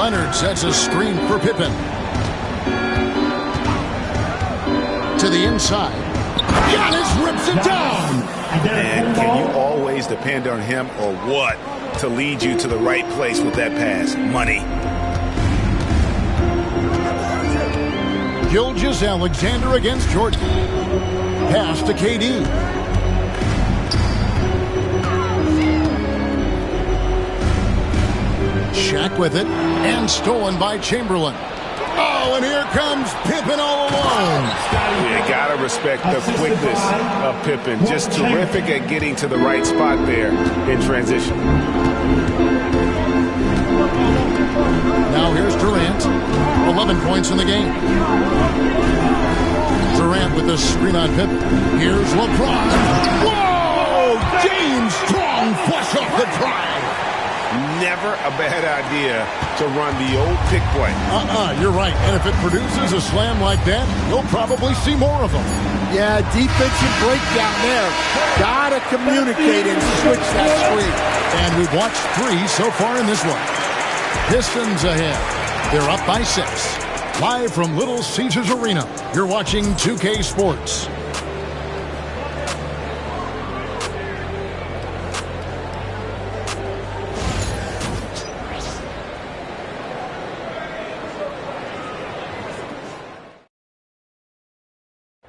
Leonard sets a screen for Pippen. To the inside. Giannis rips it down. And can you always depend on him or what to lead you to the right place with that pass? Money. Gilgeous-Alexander against Jordan. Pass to KD. Shaq with it, and stolen by Chamberlain. Oh, and here comes Pippen all alone. You gotta respect the quickness of Pippen. Just terrific at getting to the right spot there in transition. Now here's Durant. 11 points in the game. Durant with the screen on Pippen. Here's LeBron. Whoa! James Strong flush off the drive. Never a bad idea to run the old pick play. You're right. And if it produces a slam like that, you'll probably see more of them. Yeah, defensive breakdown there. Gotta communicate and switch that screen. And we've watched 3 so far in this one. Pistons ahead. They're up by 6. Live from Little Caesars Arena, you're watching 2K Sports.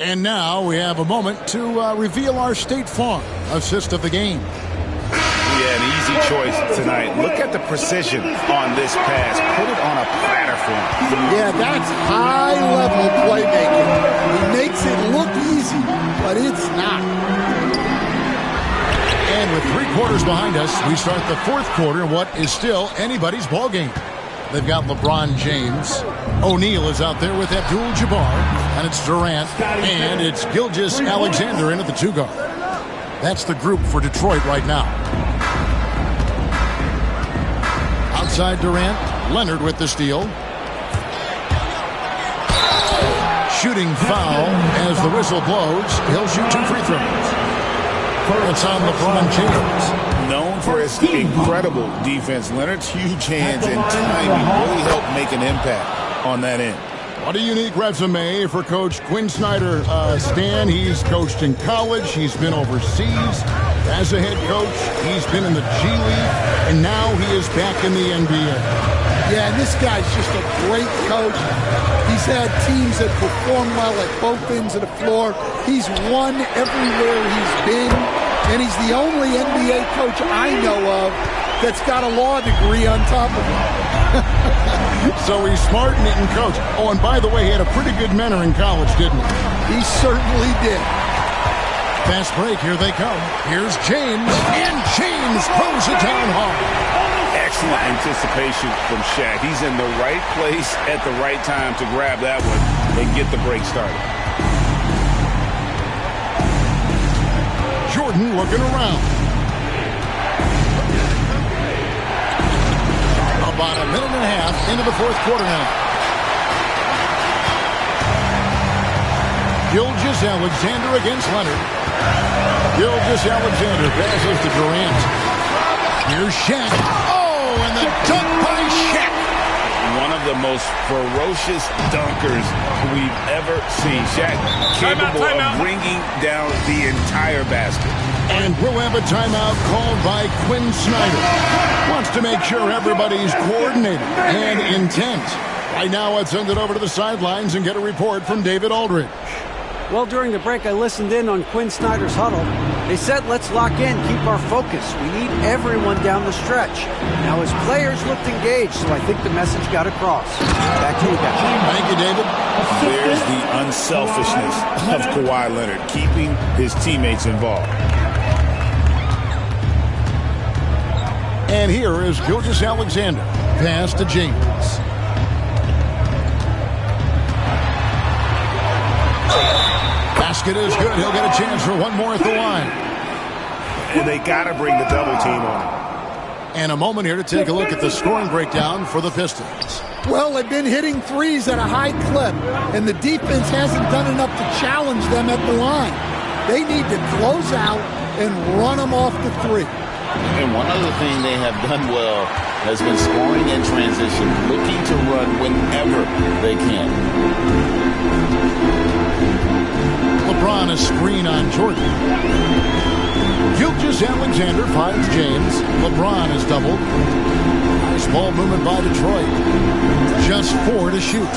And now we have a moment to reveal our State Farm assist of the game. Yeah, an easy choice tonight. Look at the precision on this pass. Put it on a platter for him. Yeah, that's high-level playmaking. He makes it look easy, but it's not. And with 3 quarters behind us, we start the 4th quarter in what is still anybody's ball game. They've got LeBron James. O'Neal is out there with Abdul-Jabbar. And it's Durant. And it's Gilgeous-Alexander in at the 2 guard. That's the group for Detroit right now. Outside Durant. Leonard with the steal. Shooting foul as the whistle blows. He'll shoot 2 free throws. It's on LeBron James. Known for his incredible defense, Leonard's huge hands and timing really helped make an impact on that end. What a unique resume for Coach Quinn Snyder. Stan, he's coached in college. He's been overseas as a head coach. He's been in the G League, and now he is back in the NBA. Yeah, and this guy's just a great coach. He's had teams that perform well at both ends of the floor. He's won everywhere he's been, and he's the only NBA coach I know of that's got a law degree on top of him. So he's smart and he can coach. Oh, and by the way, he had a pretty good mentor in college, didn't he? He certainly did. Fast break, here they come. Here's James, and James throws it down hard. Excellent anticipation from Shaq. He's in the right place at the right time to grab that one and get the break started. Jordan looking around. About a minute and a half into the 4th quarter now. Gilgeous-Alexander against Leonard. Gilgeous-Alexander passes to Durant. Here's Shaq. Oh, and the dunk by Shaq. One of the most ferocious dunkers we've ever seen. Shaq capable of bringing down the entire basket. And we'll have a timeout called by Quinn Snyder. Wants to make sure everybody's coordinated and intent. Right now, let's send it over to the sidelines and get a report from David Aldridge. Well, during the break, I listened in on Quinn Snyder's huddle. They said, let's lock in, keep our focus. We need everyone down the stretch. Now, his players looked engaged, so I think the message got across. Back to you guys. Thank you, David. There's the unselfishness of Kawhi Leonard, keeping his teammates involved. And here is Gilgeous-Alexander. Pass to James. Basket is good. He'll get a chance for one more at the line. And they got to bring the double team on. And a moment here to take a look at the scoring breakdown for the Pistons. Well, they've been hitting threes at a high clip, and the defense hasn't done enough to challenge them at the line. They need to close out and run them off the 3. And one other thing they have done well has been scoring in transition, looking to run whenever they can. LeBron a screen on Jordan. Gilgeous-Alexander finds James. LeBron is doubled. Nice ball movement by Detroit. Just 4 to shoot.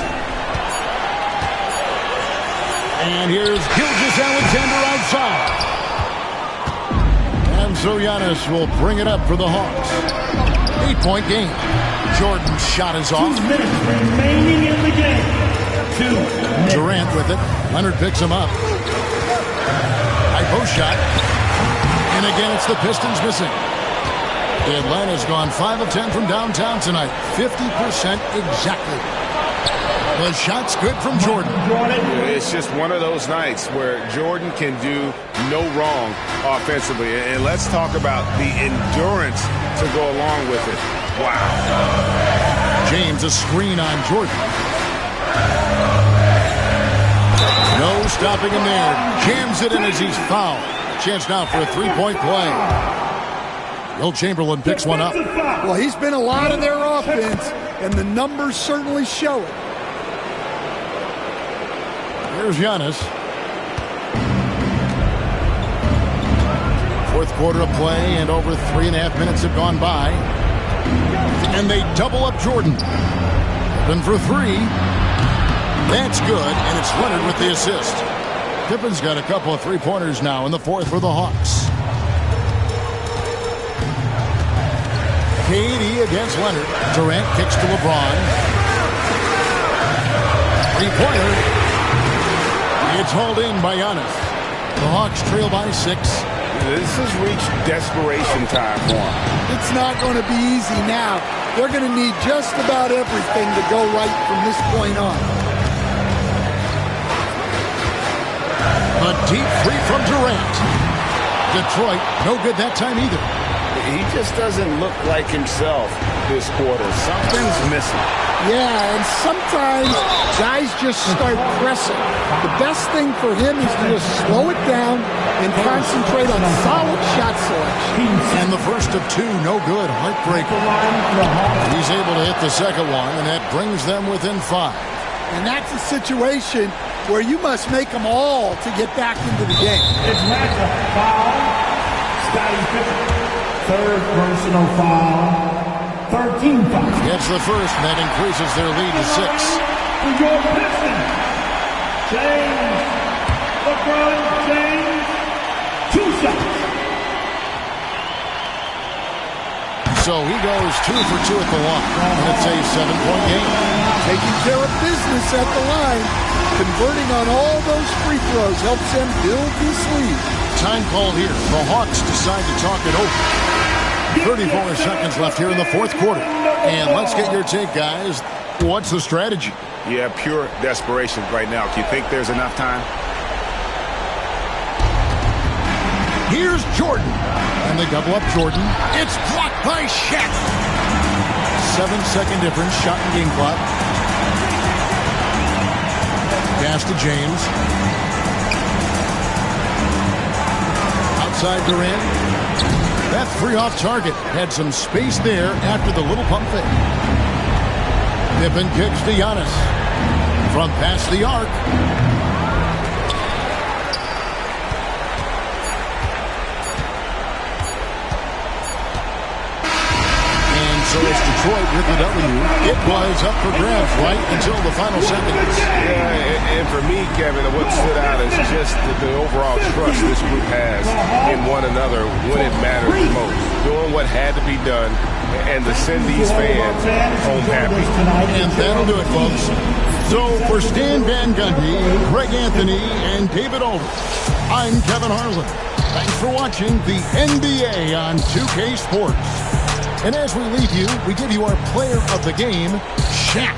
And here's Gilgeous-Alexander outside. And so Giannis will bring it up for the Hawks. 8-point game. Jordan's shot is off. 2 minutes remaining in the game. 2 minutes. Durant with it. Leonard picks him up. High post shot. And again, it's the Pistons missing. Atlanta's gone 5 of 10 from downtown tonight. 50% exactly. The shot's good from Jordan. It's just one of those nights where Jordan can do no wrong offensively. And let's talk about the endurance to go along with it. Wow. James a screen on Jordan. No stopping him there. Jams it in as he's fouled. Chance now for a 3-point play. Will Chamberlain picks one up. Well, he's been a lot of their offense, and the numbers certainly show it. Here's Giannis. Fourth quarter of play, and over 3.5 minutes have gone by. And they double up Jordan. Open for 3. That's good, and it's Leonard with the assist. Pippen's got a couple of 3-pointers now in the fourth for the Hawks. KD against Leonard. Durant kicks to LeBron. 3-pointer. It's hauled in by Giannis. The Hawks trail by 6. This has reached desperation time for them. It's not going to be easy now. They're going to need just about everything to go right from this point on. A deep 3 from Durant. Detroit, no good that time either. He just doesn't look like himself this quarter. Something's missing. Yeah, and sometimes guys just start pressing. The best thing for him is to just slow it down and concentrate on solid shot selection. And the first of 2, no good. Heartbreaker. He's able to hit the second one, and that brings them within 5. And that's a situation where you must make them all to get back into the game. Atlanta foul. Scottie Pippen. Third personal foul. 13 fouls. Gets the first, and that increases their lead to 6. For your Pistons, James. LeBron James. 2 shots. So he goes 2 for 2 at the line. And it's a 7-point game. Taking care of business at the line. Converting on all those free throws helps them build this lead. Time called here. The Hawks decide to talk it over. 34 seconds left here in the fourth quarter. And let's get your take, guys. What's the strategy? Yeah, pure desperation right now. Do you think there's enough time? Here's Jordan. And they double up Jordan. It's blocked by Shaq. 7-second difference. Shot and game clock. Pass to James. Outside Durant. That 3 off target. Had some space there after the little pump fake. Pippen kicks to Giannis. From past the arc. So it's Detroit with the W. It was up for grabs right until the final seconds. Yeah, and for me, Kevin, what stood out is just the overall trust this group has in one another when it matters most. Doing what had to be done and to send these fans home happy. And that'll do it, folks. So for Stan Van Gundy, Greg Anthony, and David Aldridge, I'm Kevin Harlan. Thanks for watching the NBA on 2K Sports. And as we leave you, we give you our player of the game, Shaq.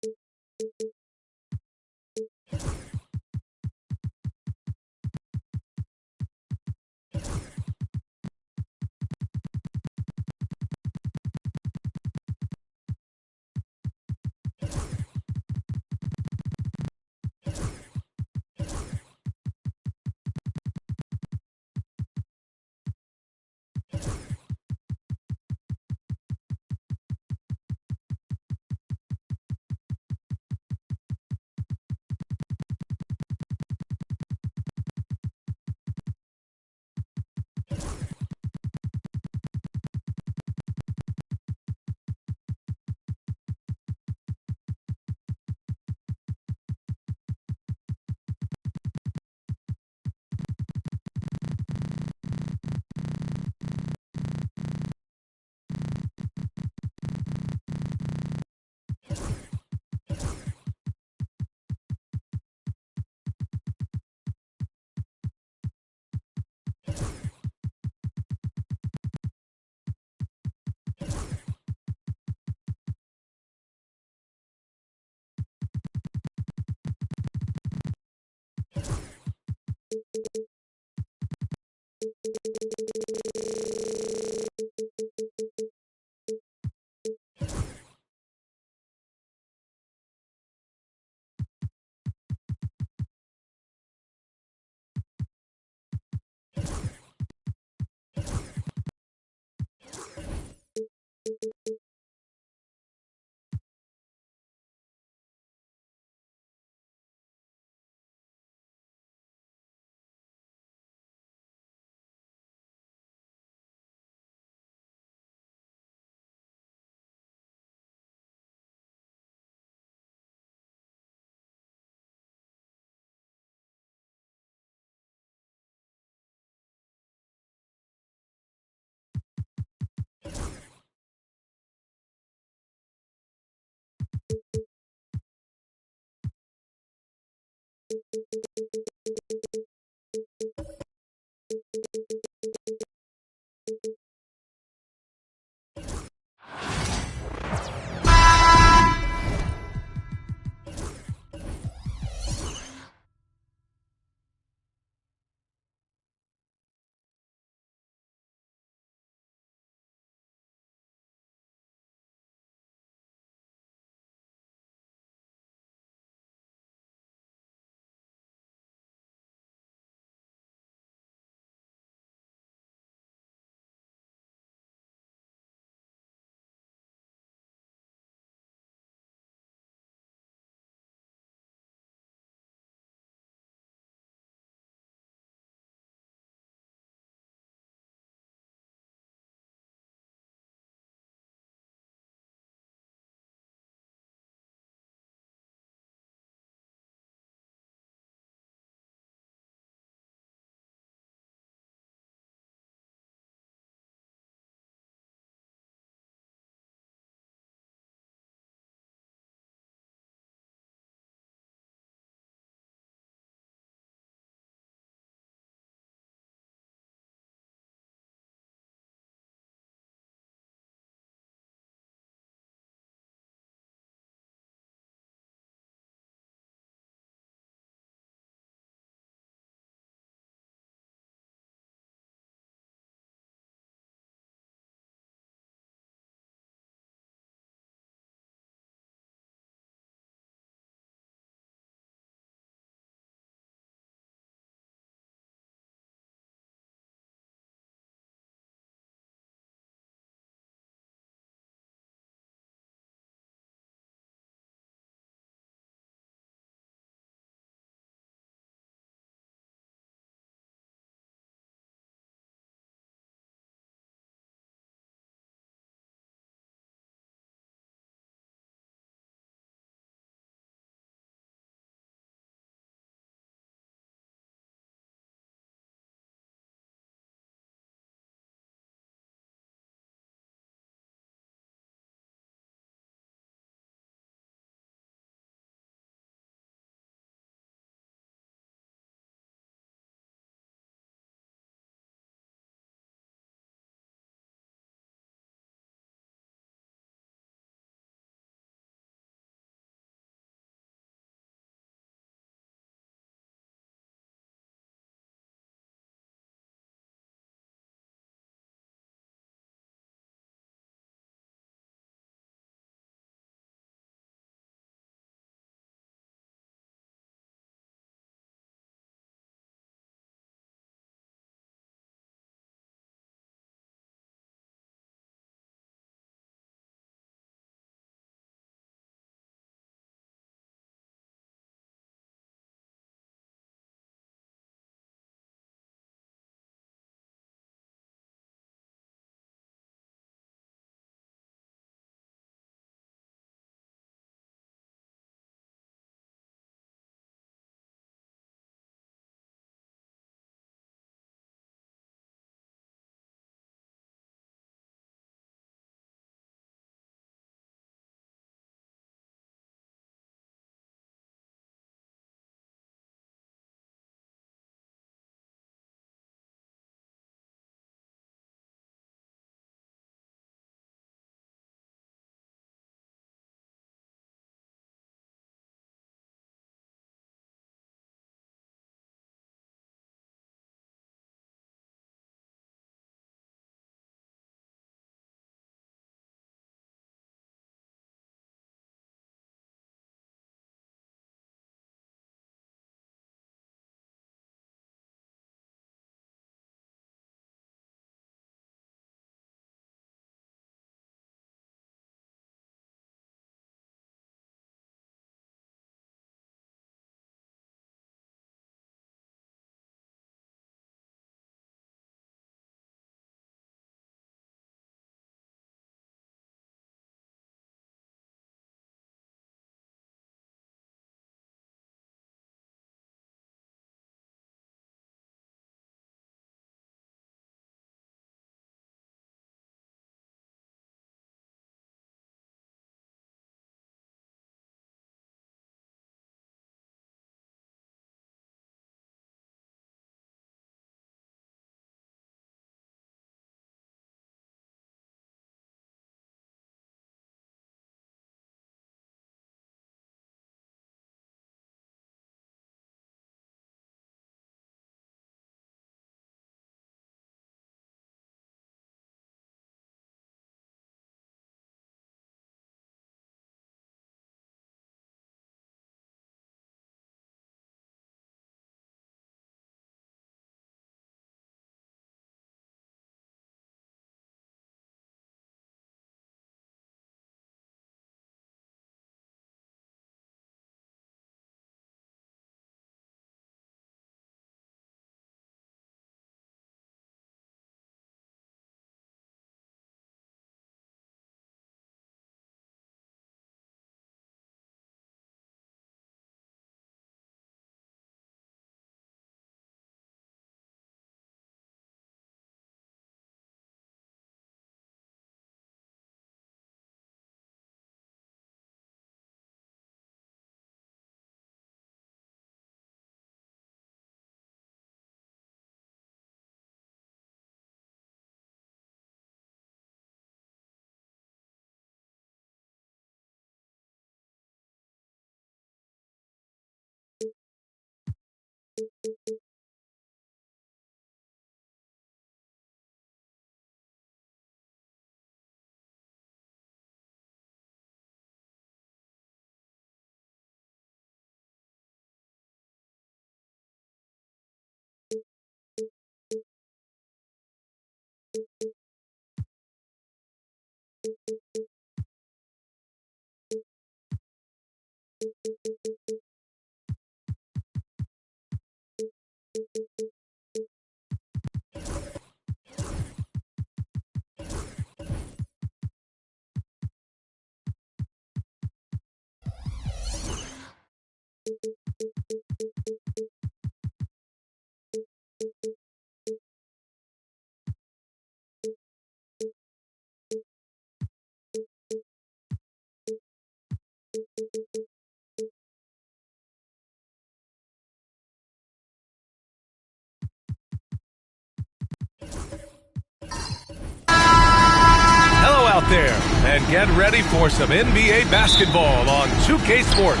Hello out there, and get ready for some NBA basketball on 2K Sports.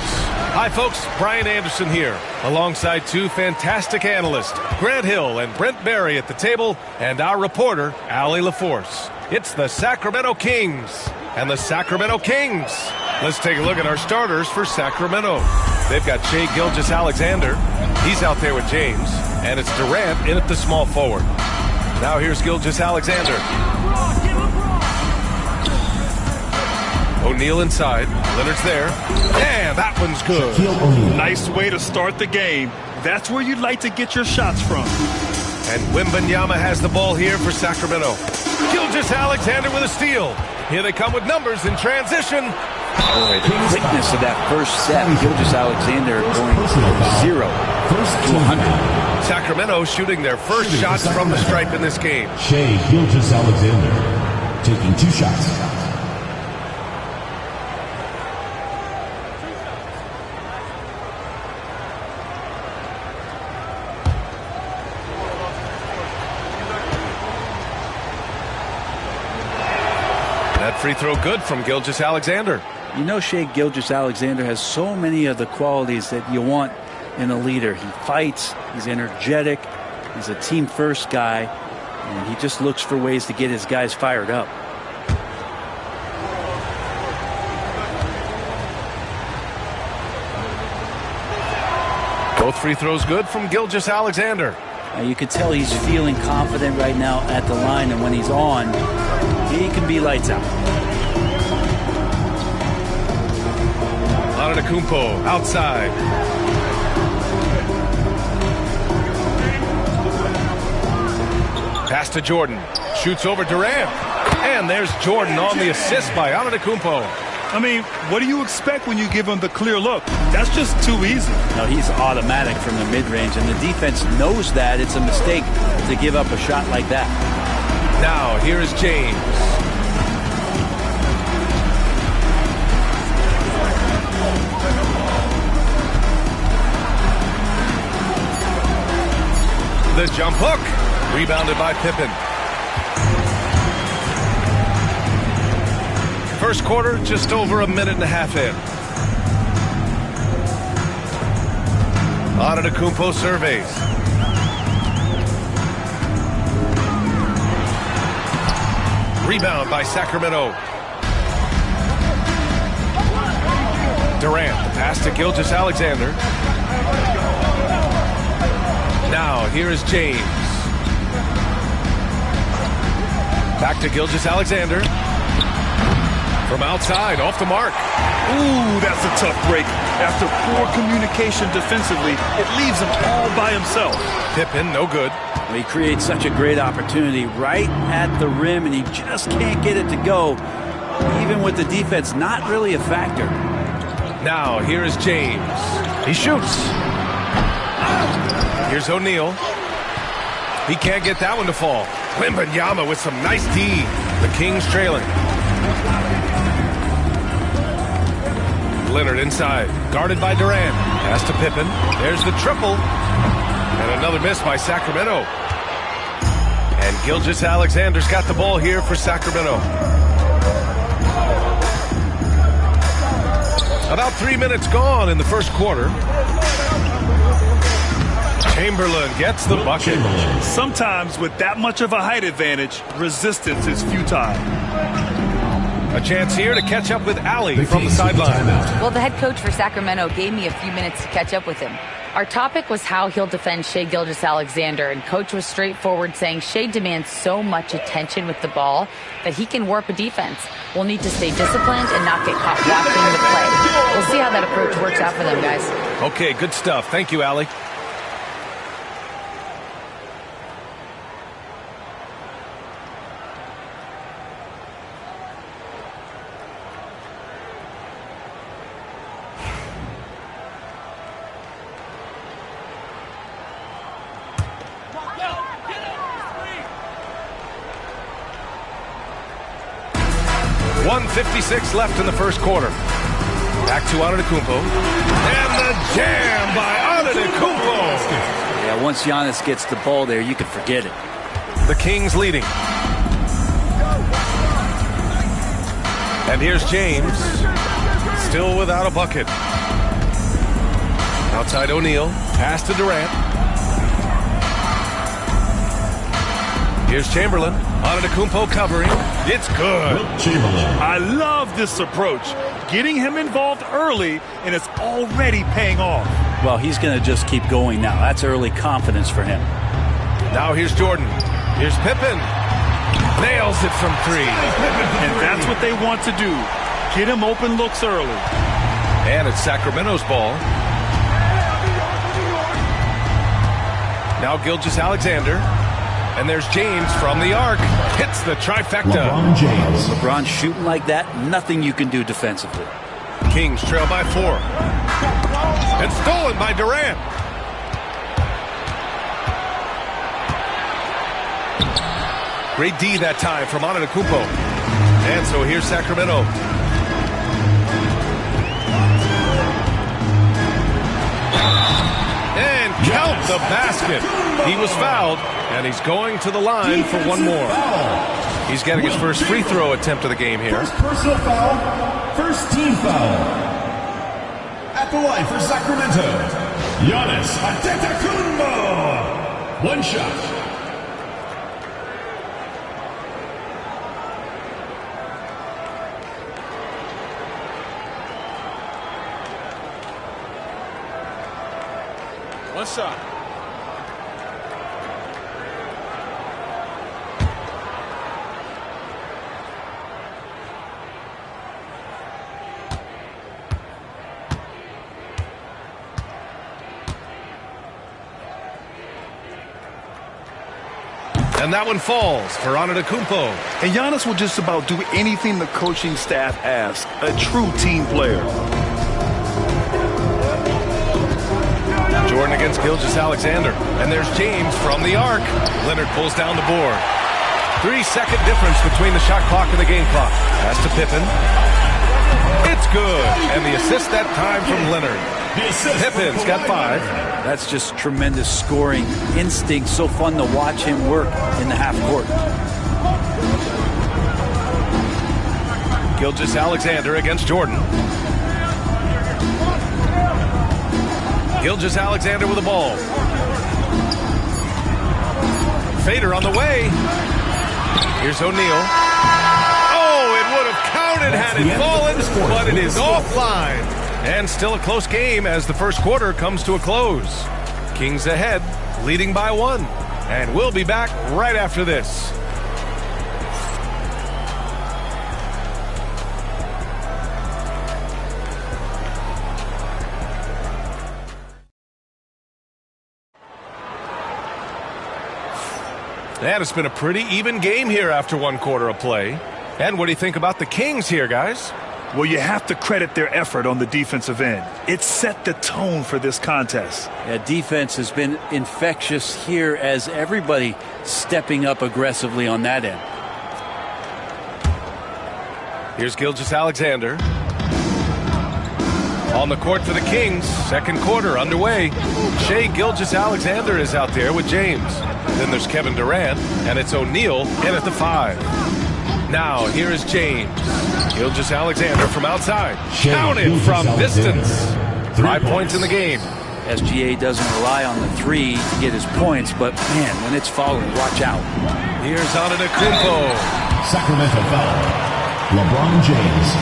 Hi folks, Brian Anderson here, alongside two fantastic analysts, Grant Hill and Brent Barry at the table, and our reporter, Allie LaForce. It's the Sacramento Kings, and the Sacramento Kings. Let's take a look at our starters for Sacramento. They've got Shai Gilgeous-Alexander. He's out there with James, and it's Durant in at the small forward. Now here's Gilgeous-Alexander. O'Neal inside. Leonard's there. And that one's good. Nice way to start the game. That's where you'd like to get your shots from. And Wembanyama has the ball here for Sacramento. Gilgeous-Alexander with a steal. Here they come with numbers in transition. Boy, the quickness of that first step. Gilgeous-Alexander going from 0 to 100. Sacramento shooting their first shots from the stripe in this game. Shai Gilgeous-Alexander taking 2 shots. That free throw good from Gilgeous-Alexander. You know, Shai Gilgeous-Alexander has so many of the qualities that you want in a leader. He fights, he's energetic, he's a team-first guy, and he just looks for ways to get his guys fired up. Both free throws good from Gilgeous-Alexander. You can tell he's feeling confident right now at the line, and when he's on, he can be lights out. Antetokounmpo outside. Pass to Jordan. Shoots over Durant. And there's Jordan on the assist by Antetokounmpo. I mean, what do you expect when you give him the clear look? That's just too easy. No, he's automatic from the mid-range, and the defense knows that it's a mistake to give up a shot like that. Now, here is James. The jump hook. Rebounded by Pippen. First quarter, just over a minute and a half in. Antetokounmpo surveys. Rebound by Sacramento. Durant, the pass to Gilgeous-Alexander. Now, here is James. Back to Gilgeous-Alexander. From outside, off the mark. Ooh, that's a tough break. After poor communication defensively, it leaves him all by himself. Pippen, no good. Well, he creates such a great opportunity right at the rim, and he just can't get it to go, even with the defense not really a factor. Now, here is James. He shoots. Here's O'Neal. He can't get that one to fall. Wembanyama with some nice D. The Kings trailing. Leonard inside, guarded by Durant. Pass to Pippen. There's the triple. And another miss by Sacramento. And Gilgeous-Alexander's got the ball here for Sacramento. About 3 minutes gone in the first quarter. Chamberlain gets the bucket. Sometimes with that much of a height advantage, resistance is futile. A chance here to catch up with Allie from the sideline. Well, the head coach for Sacramento gave me a few minutes to catch up with him. Our topic was how he'll defend Shai Gilgeous-Alexander, and coach was straightforward, saying Shai demands so much attention with the ball that he can warp a defense. We'll need to stay disciplined and not get caught watching the play. We'll see how that approach works out for them, guys. Okay, good stuff. Thank you, Allie. .56 left in the first quarter. Back to Antetokounmpo. And the jam by Antetokounmpo. Yeah, once Giannis gets the ball there, you can forget it. The Kings leading. And here's James. Still without a bucket. Outside O'Neal. Pass to Durant. Here's Chamberlain. Antetokounmpo covering. It's good. I love this approach. Getting him involved early, and it's already paying off. Well, he's going to just keep going now. That's early confidence for him. Now here's Jordan. Here's Pippen. Nails it from three. And that's what they want to do. Get him open looks early. And it's Sacramento's ball. Now Gilgeous-Alexander. And there's James from the arc. Hits the trifecta. LeBron James. LeBron shooting like that, nothing you can do defensively. Kings trail by 4. And stolen by Durant. Great D that time from Antetokounmpo. And so here's Sacramento. And count the basket. He was fouled, and he's going to the line for one more. He's getting his first free throw attempt of the game here. First personal foul, first team foul. At the line for Sacramento, Giannis Antetokounmpo. One shot. What's up? And that one falls for Antetokounmpo. And Giannis will just about do anything the coaching staff asks. A true team player. Jordan against Gilgeous-Alexander. And there's James from the arc. Leonard pulls down the board. 3-second difference between the shot clock and the game clock. Pass to Pippen. It's good. And the assist that time from Leonard. Pippen's got 5. That's just tremendous scoring instinct. So fun to watch him work in the half court. Gilgeous-Alexander against Jordan. Gilgeous-Alexander with the ball. Fader on the way. Here's O'Neal. Oh, it would have counted had it fallen, but it is offline. And still a close game as the first quarter comes to a close. Kings ahead, leading by 1. And we'll be back right after this. And it's been a pretty even game here after one quarter of play. And what do you think about the Kings here, guys? Well, you have to credit their effort on the defensive end. It set the tone for this contest. Yeah, defense has been infectious here as everybody stepping up aggressively on that end. Here's Gilgeous-Alexander. On the court for the Kings, second quarter underway. Shai Gilgeous-Alexander is out there with James. Then there's Kevin Durant, and it's O'Neal in at the 5. Now, here is James. Gilgeous-Alexander from outside. Counted from distance. 5 points in the game. SGA doesn't rely on the three to get his points, but man, when it's falling, watch out. Here's Antetokounmpo. Sacramento foul. LeBron James.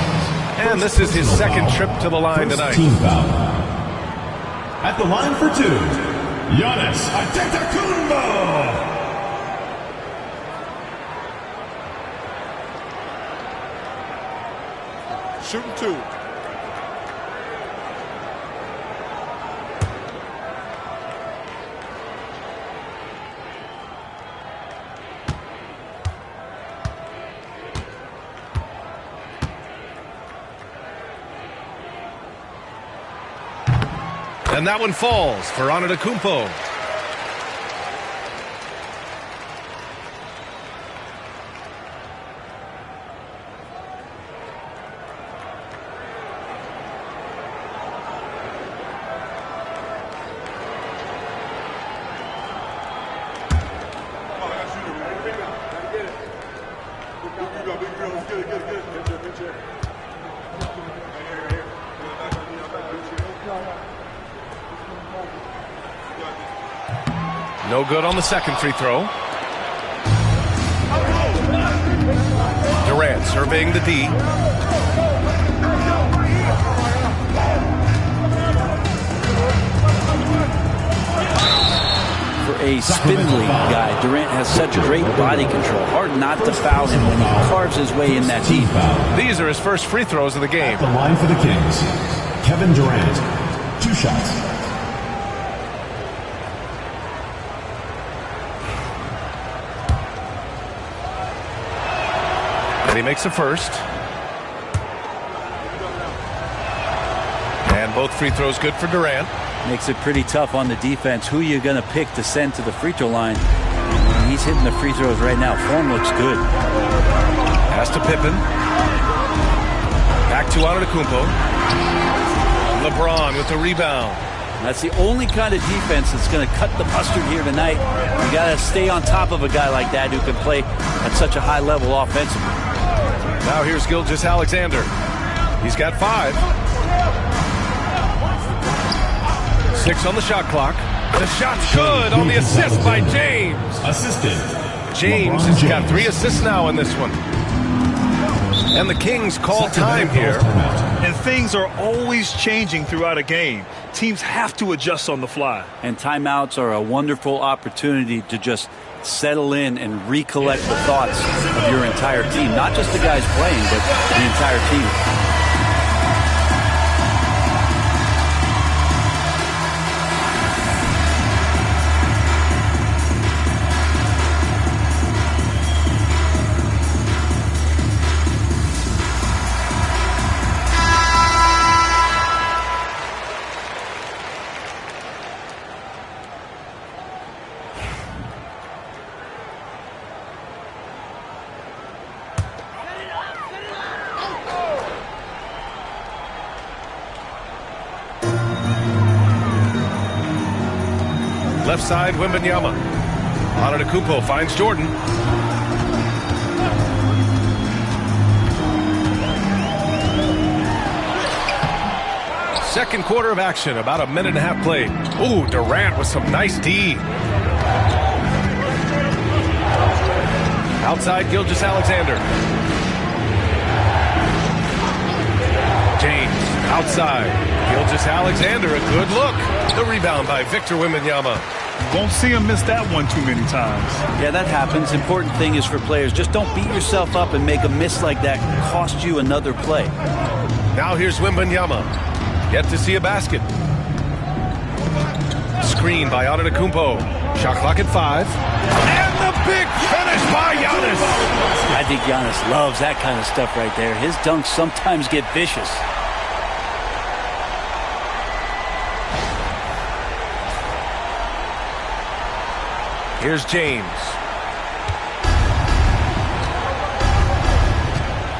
And this is his second trip to the line tonight. Team foul. At the line for two, Giannis Antetokounmpo. Shooting two. And that one falls for Antetokounmpo. No good on the second free throw. Durant surveying the D. For a spindly guy, Durant has such great body control. Hard not to foul him when he carves his way in that deep. These are his first free throws of the game. At the line for the Kings, Kevin Durant. 2 shots. He makes a first. And both free throws good for Durant. Makes it pretty tough on the defense. Who you're going to pick to send to the free throw line. And he's hitting the free throws right now. Form looks good. Pass to Pippen. Back to Antetokounmpo. LeBron with the rebound. That's the only kind of defense that's going to cut the mustard here tonight. You got to stay on top of a guy like that who can play at such a high level offensively. Now here's Gilgeous-Alexander. He's got 5. 6 on the shot clock. The shot's good on the assist by James. Assisted. James has got 3 assists now in this one. And the Kings call time here. And things are always changing throughout a game. Teams have to adjust on the fly. And timeouts are a wonderful opportunity to just settle in and recollect the thoughts of your entire team. Not just the guys playing, but the entire team. Left side, Wembanyama. Antetokounmpo finds Jordan. Second quarter of action, about a minute and a half played. Ooh, Durant with some nice D. Outside, Gilgeous-Alexander. James, outside. Gilgeous-Alexander, a good look. The rebound by Victor Wembanyama. Won't see him miss that one too many times. Yeah, that happens. Important thing is for players, just don't beat yourself up and make a miss like that cost you another play. Now here's Wembanyama. Yet to see a basket. Screen by Antetokounmpo. Shot clock at 5. And the big finish by Giannis. I think Giannis loves that kind of stuff right there. His dunks sometimes get vicious. Here's James.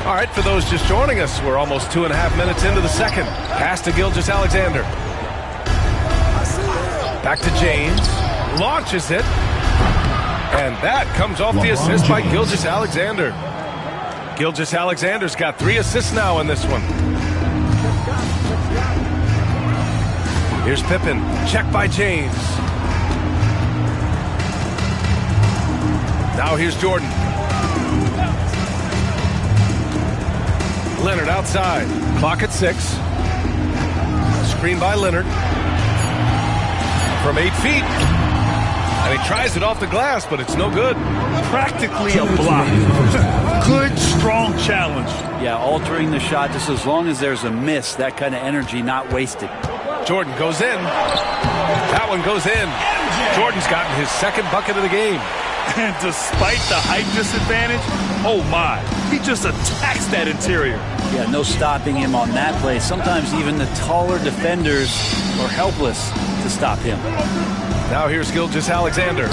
All right, for those just joining us, we're almost 2.5 minutes into the second. Pass to Gilgeous-Alexander. Back to James. Launches it. And that comes off the assist by Gilgeous-Alexander. Gilgeous-Alexander's got 3 assists now in this one. Here's Pippen. Check by James. Now here's Jordan. Leonard outside. Clock at 6. Screen by Leonard. From 8 feet. And he tries it off the glass, but it's no good. Practically a block. Good, strong challenge. Yeah, altering the shot just as long as there's a miss. That kind of energy not wasted. Jordan goes in. That one goes in. Jordan's gotten his second bucket of the game. And despite the height disadvantage, oh my, he just attacks that interior. Yeah, no stopping him on that play. Sometimes even the taller defenders are helpless to stop him. Now here's Gilgeous-Alexander.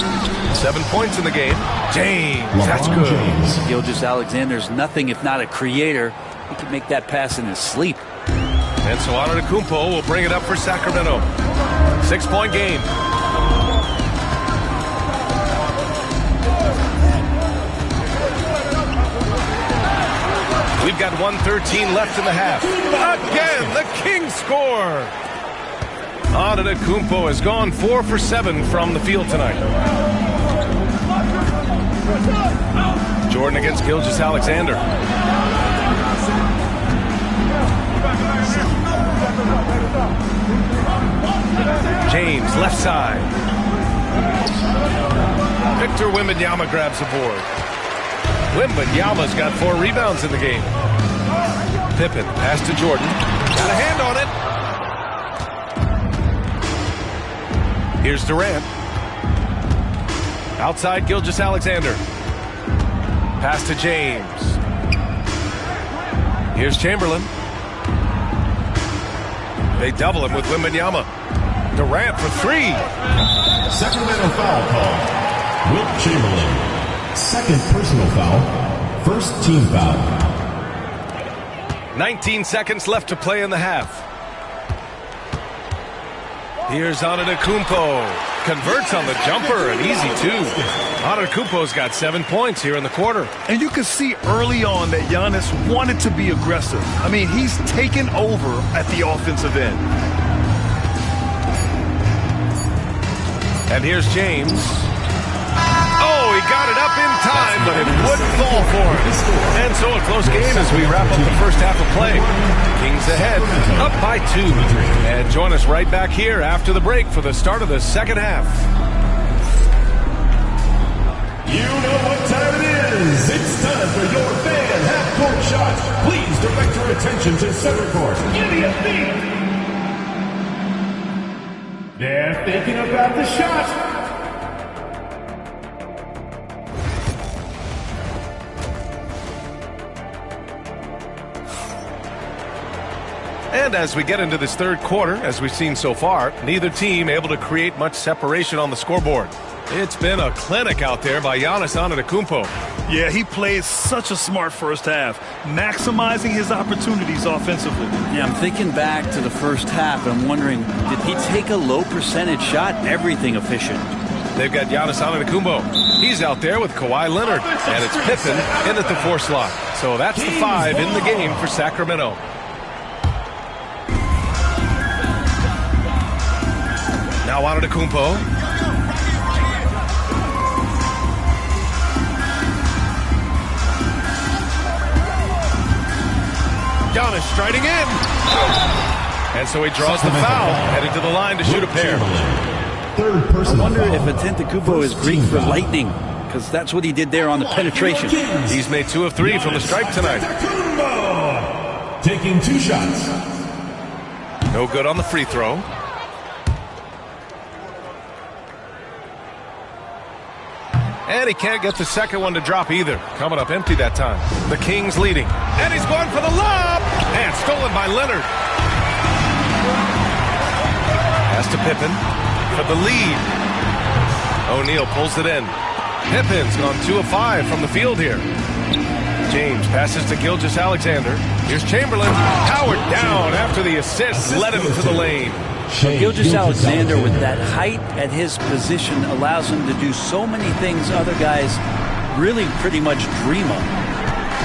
7 points in the game. James, that's good. Gilgeous-Alexander's nothing if not a creator. He can make that pass in his sleep. And so Antetokounmpo will bring it up for Sacramento. 6-point game. We've got 1:13 left in the half. Again, the Kings score. Antetokounmpo has gone 4 for 7 from the field tonight. Jordan against Gilgeous-Alexander. James, left side. Victor Wembanyama grabs the board. Wembanyama's got 4 rebounds in the game. Pippen, pass to Jordan. Got a hand on it. Here's Durant. Outside Gilgeous-Alexander. Pass to James. Here's Chamberlain. They double him with Wembanyama. Durant for 3. Sacramento foul call. Wilt Chamberlain. Second personal foul. First team foul. 19 seconds left to play in the half. Here's Antetokounmpo. Converts on the jumper, an easy 2. Antetokounmpo's got 7 points here in the quarter. And you can see early on that Giannis wanted to be aggressive. I mean, he's taken over at the offensive end. And here's James. Oh, he got it up in time, but it wouldn't fall for him. And so a close game as we wrap up the first half of play. Kings ahead, up by 2. And join us right back here after the break for the start of the second half. You know what time it is. It's time for your fan half-court shot. Please direct your attention to center court. Give me a beat. They're thinking about the shot. And as we get into this third quarter, as we've seen so far, neither team able to create much separation on the scoreboard. It's been a clinic out there by Giannis Antetokounmpo. Yeah, he played such a smart first half, maximizing his opportunities offensively. Yeah, I'm thinking back to the first half. I'm wondering, did he take a low percentage shot? Everything efficient. They've got Giannis Antetokounmpo. He's out there with Kawhi Leonard. And it's Pippen in at the 4 slot. So that's the 5 in the game for Sacramento. Now Antetokounmpo. Giannis striding in. And so he draws the foul, headed to the line to shoot a pair. I wonder if Antetokounmpo is Greek for lightning, because that's what he did there on the penetration. He's made 2 of 3 from the stripe tonight. Taking 2 shots. No good on the free throw. And he can't get the second one to drop either. Coming up empty that time. The Kings leading. And he's going for the lob. And stolen by Leonard. Pass to Pippen for the lead. O'Neal pulls it in. Pippen's gone 2 of 5 from the field here. James passes to Gilgeous-Alexander. Here's Chamberlain. Howard down after the assist. Led him to the lane. Gilgeous-Alexander, with that height at his position, allows him to do so many things other guys really pretty much dream of.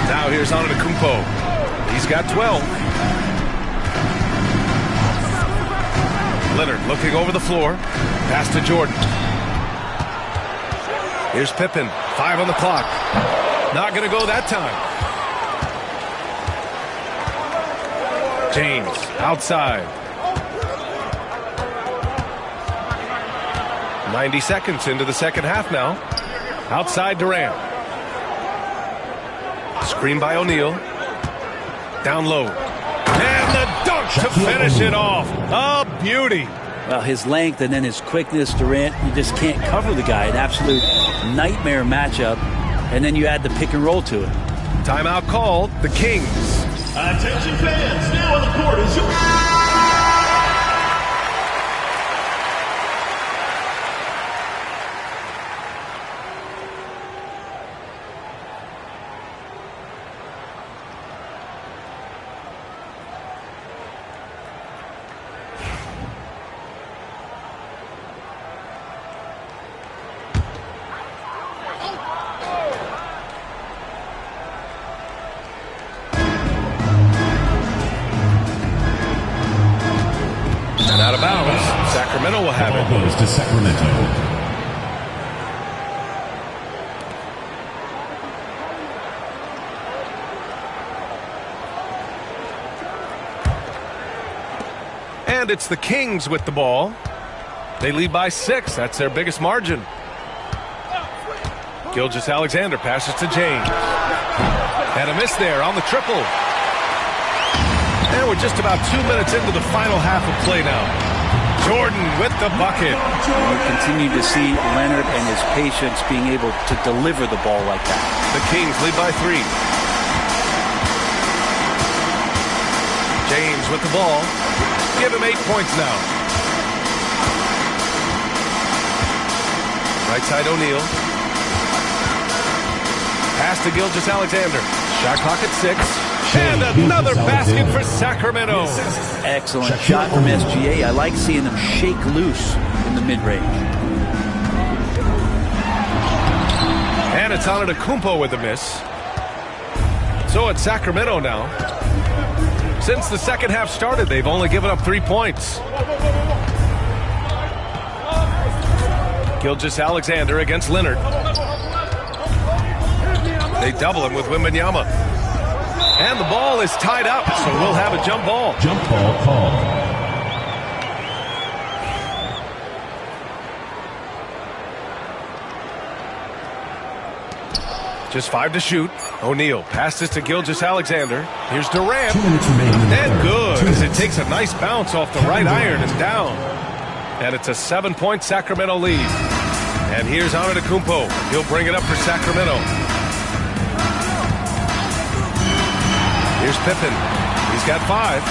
Now here's Antetokounmpo. He's got 12. Leonard looking over the floor. Pass to Jordan. Here's Pippen. 5 on the clock. Not going to go that time. James outside. 90 seconds into the second half now. Outside Durant. Screen by O'Neal. Down low. And the dunk to finish it off. A beauty. Well, his length and then his quickness, Durant, you just can't cover the guy. An absolute nightmare matchup. And then you add the pick and roll to it. Timeout called. The Kings. Attention fans, now on the court is your... Out of bounds. Sacramento will have it. Ball goes to Sacramento. And it's the Kings with the ball. They lead by 6. That's their biggest margin. Gilgeous-Alexander passes to James. And a miss there on the triple. And we're just about 2 minutes into the final half of play now. Jordan with the bucket. We continue to see Leonard and his patience being able to deliver the ball like that. The Kings lead by 3. James with the ball. Give him 8 points now. Right side O'Neal. Pass to Gilgeous-Alexander. Shot clock at 6. And another basket for Sacramento. Excellent shot from SGA. I like seeing them shake loose in the mid-range. And it's Antetokounmpo with the miss. So it's Sacramento now. Since the second half started, they've only given up 3 points. Gilgeous-Alexander against Leonard. They double him with Wembanyama. And the ball is tied up, so we'll have a jump ball. Jump ball called. Just 5 to shoot. O'Neal passes to Gilgeous-Alexander. Here's Durant. 2 minutes remaining in the And third. good, 2 as it minutes. takes a nice bounce off the right iron and down. And it's a 7-point Sacramento lead. And here's Antetokounmpo. He'll bring it up for Sacramento. Here's Pippen. He's got 5.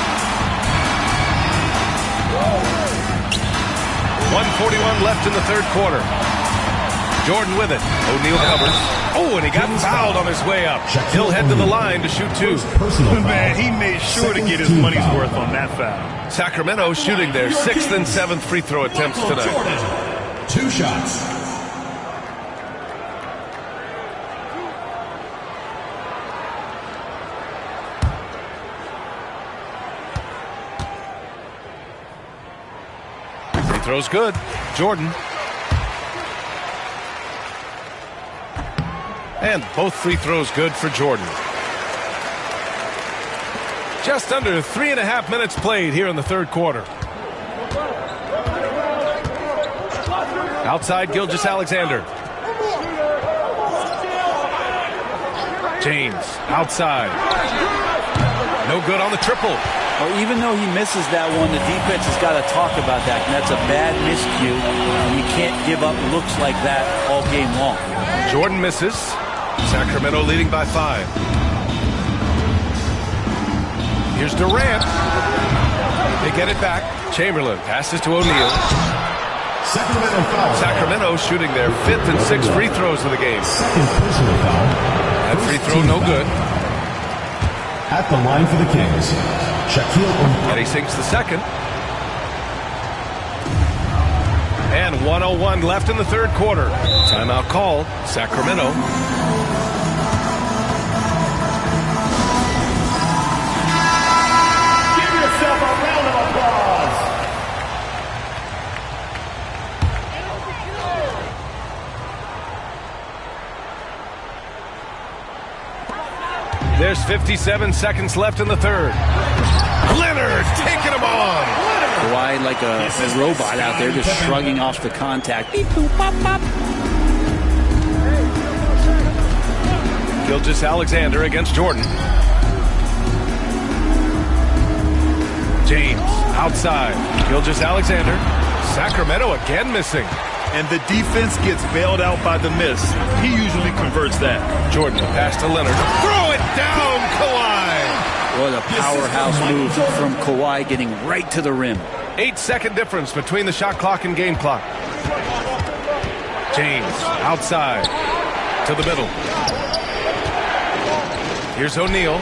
1:41 left in the third quarter. Jordan with it. O'Neal covers. Oh, and he got fouled on his way up. He'll head to the line to shoot 2. Man, he made sure to get his money's worth on that foul. Sacramento shooting their 6th and 7th free throw attempts tonight. 2 shots. Free throw's good. Jordan. And both free throws good for Jordan. Just under 3.5 minutes played here in the third quarter. Outside Gilgeous-Alexander. James outside. No good on the triple. Well, even though he misses that one, the defense has got to talk about that. And that's a bad miscue. And you can't give up looks like that all game long. Jordan misses. Sacramento leading by 5. Here's Durant. They get it back. Chamberlain passes to O'Neal. Sacramento foul. Sacramento shooting their 5th and 6th free throws of the game. Second personal foul. That free throw no good. At the line for the Kings, Shaquille O'Neal. And he sinks the second. And 1:01 left in the third quarter. Timeout called. Sacramento. There's 57 seconds left in the third. Leonard taking him on. Kawhi like a robot out there, just shrugging off the contact. Beep, boop, pop, pop. Gilgeous-Alexander against Jordan. James outside. Gilgeous-Alexander. Sacramento again missing. And the defense gets bailed out by the miss. He usually converts that. Jordan pass to Leonard. Throw it down, Kawhi. What a powerhouse move from Kawhi, getting right to the rim. 8-second difference between the shot clock and game clock. James outside to the middle. Here's O'Neal.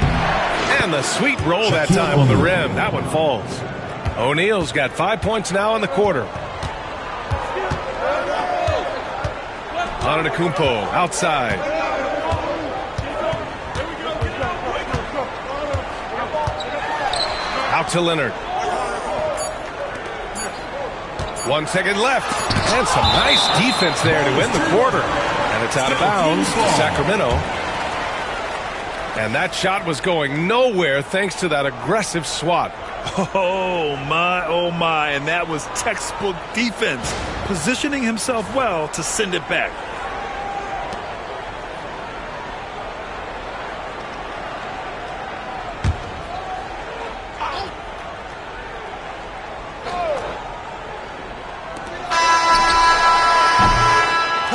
And the sweet roll that time on the rim. That one falls. O'Neal's got 5 points now in the quarter. Antetokounmpo outside. Out to Leonard. 1 second left. And some nice defense there to end the quarter. And it's out of bounds to Sacramento. And that shot was going nowhere thanks to that aggressive swat. Oh my, and that was textbook defense, positioning himself well to send it back.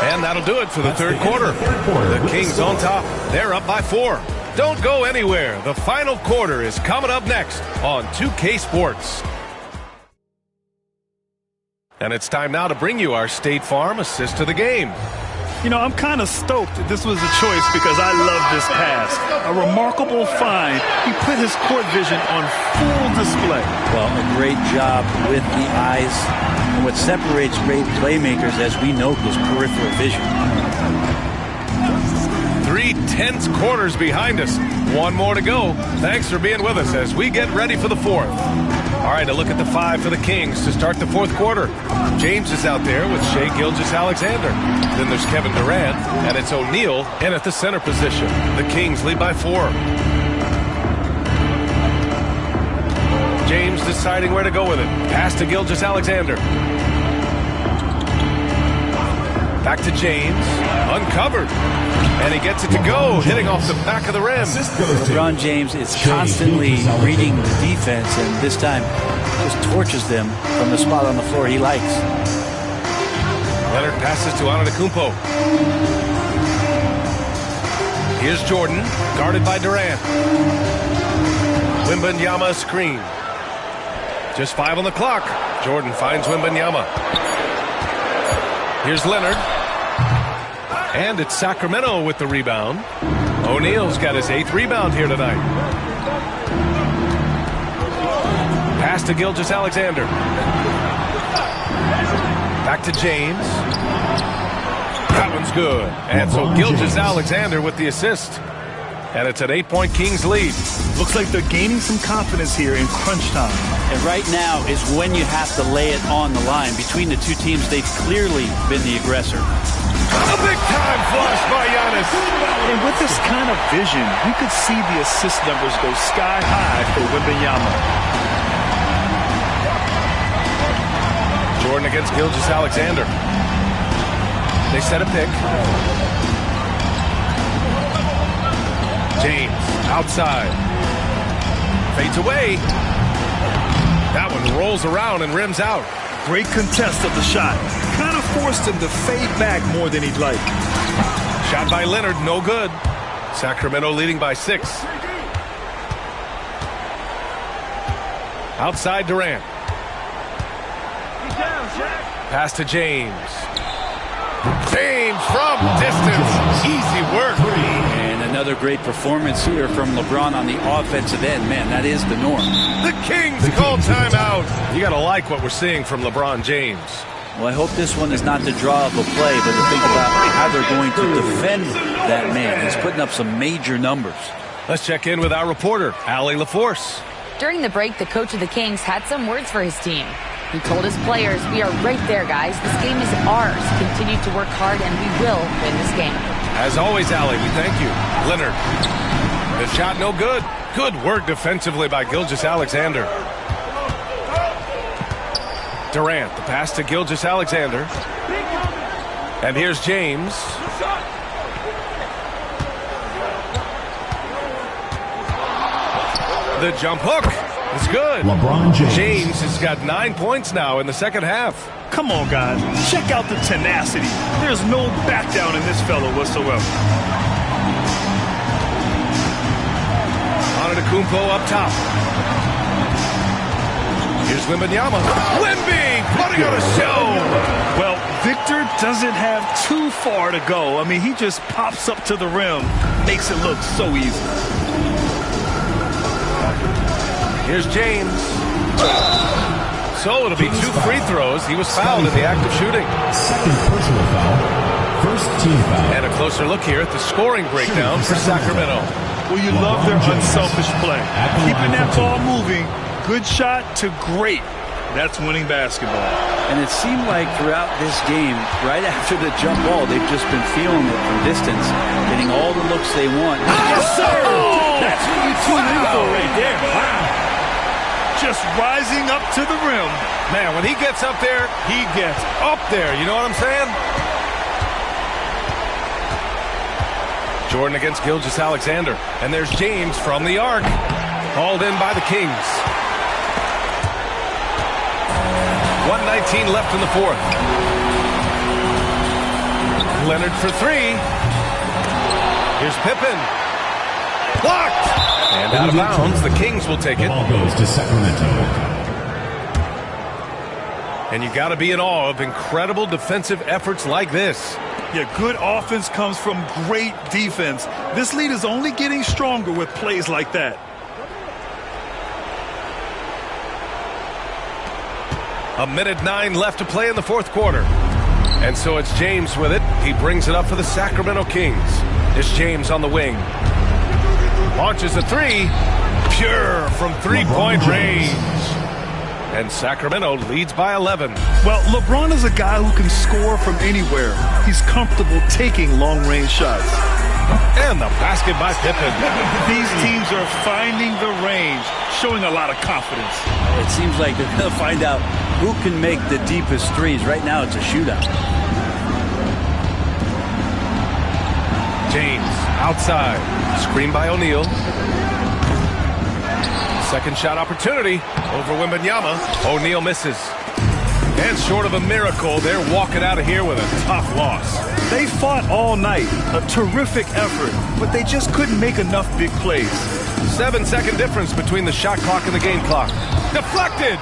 And that'll do it for the third quarter. The Kings on top. They're up by 4. Don't go anywhere. The final quarter is coming up next on 2K Sports. And it's time now to bring you our State Farm assist to the game. You know, I'm kind of stoked that this was a choice because I love this pass. A remarkable find. He put his court vision on full display. Well, a great job with the eyes. And what separates great playmakers, as we note, is peripheral vision. 3 tense quarters behind us. One more to go. Thanks for being with us as we get ready for the fourth. All right, a look at the 5 for the Kings to start the fourth quarter. James is out there with Shai Gilgeous-Alexander. Then there's Kevin Durant, and it's O'Neal in at the center position. The Kings lead by 4. James deciding where to go with it. Pass to Gilgeous-Alexander. Back to James. Uncovered. And he gets it to go, hitting off the back of the rim. LeBron James is constantly reading the defense, and this time just torches them from the spot on the floor he likes. Leonard passes to Antetokounmpo. Here's Jordan, guarded by Durant. Wembanyama screen. Just 5 on the clock. Jordan finds Wembanyama. Here's Leonard. And it's Sacramento with the rebound. O'Neal's got his 8th rebound here tonight. Pass to Gilgeous-Alexander. Back to James. That one's good. And so Gilgeous-Alexander with the assist. And it's an 8-point Kings lead. Looks like they're gaining some confidence here in crunch time. And right now is when you have to lay it on the line. Between the two teams, they've clearly been the aggressor. A big-time flush by Giannis. And with this kind of vision, you could see the assist numbers go sky high for Wembanyama. Jordan against Gilgeous-Alexander. They set a pick. James outside. Fades away. That one rolls around and rims out. Great contest of the shot. Kind of forced him to fade back more than he'd like. Shot by Leonard, no good. Sacramento leading by 6. Outside Durant. Pass to James. James from distance. Easy work. And another great performance here from LeBron on the offensive end. Man, that is the norm. The Kings call timeout. You got to like what we're seeing from LeBron James. Well, I hope this one is not the draw of a play, but to think about how they're going to defend that man. He's putting up some major numbers. Let's check in with our reporter, Allie LaForce. During the break, the coach of the Kings had some words for his team. He told his players, "We are right there, guys. This game is ours. Continue to work hard, and we will win this game." As always, Allie, we thank you. Leonard. The shot no good. Good work defensively by Gilgeous-Alexander. Durant, the pass to Gilgeous-Alexander. And here's James. The jump hook is good. LeBron James. James has got 9 points now in the second half. Come on, guys. Check out the tenacity. There's no back down in this fellow whatsoever. Antetokounmpo up top. Here's Wembanyama. Wemby putting on a show. Well, Victor doesn't have too far to go. I mean, he just pops up to the rim. Makes it look so easy. Here's James. So it'll be 2 free throws. He was fouled in the act of shooting. Second personal foul. First team foul. And a closer look here at the scoring breakdown for Sacramento. Well, you love their unselfish play. Keeping that ball moving. Good shot to great. That's winning basketball. And it seemed like throughout this game, right after the jump ball, they've just been feeling it from distance, getting all the looks they want. Yes, sir! That's what you tune in for right there. Wow. Just rising up to the rim. Man, when he gets up there, he gets up there. You know what I'm saying? Jordan against Gilgeous-Alexander. And there's James from the arc. Hauled in by the Kings. 1:19 left in the fourth. Leonard for 3. Here's Pippen. Blocked! And out of bounds, the Kings will take it. Ball goes to Sacramento. And you got to be in awe of incredible defensive efforts like this. Yeah, good offense comes from great defense. This lead is only getting stronger with plays like that. A minute 9 left to play in the fourth quarter. And so it's James with it. He brings it up for the Sacramento Kings. It's James on the wing. Launches a 3. Pure from three-point range. And Sacramento leads by 11. Well, LeBron is a guy who can score from anywhere. He's comfortable taking long-range shots. And the basket by Pippen. These teams are finding the range, showing a lot of confidence. It seems like they're going to find out who can make the deepest threes. Right now, it's a shootout. James outside. Screen by O'Neal. Second shot opportunity over Wembanyama. O'Neal misses. And short of a miracle, they're walking out of here with a tough loss. They fought all night. A terrific effort, but they just couldn't make enough big plays. 7-second difference between the shot clock and the game clock. Deflected!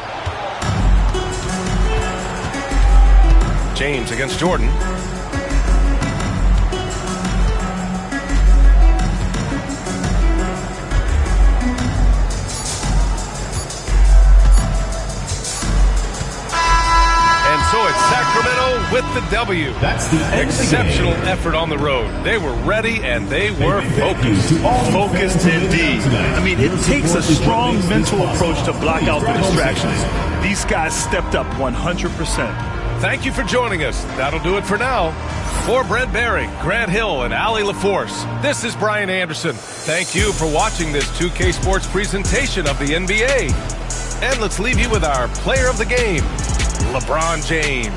James against Jordan. So it's Sacramento with the W. That's the end Exceptional of the game. effort on the road. They were ready and they were focused. Focused indeed. I mean, it takes a strong mental approach to block out the distractions. These guys stepped up 100%. Thank you for joining us. That'll do it for now. For Brent Barry, Grant Hill, and Allie LaForce, this is Brian Anderson. Thank you for watching this 2K Sports presentation of the NBA. And let's leave you with our player of the game, LeBron James.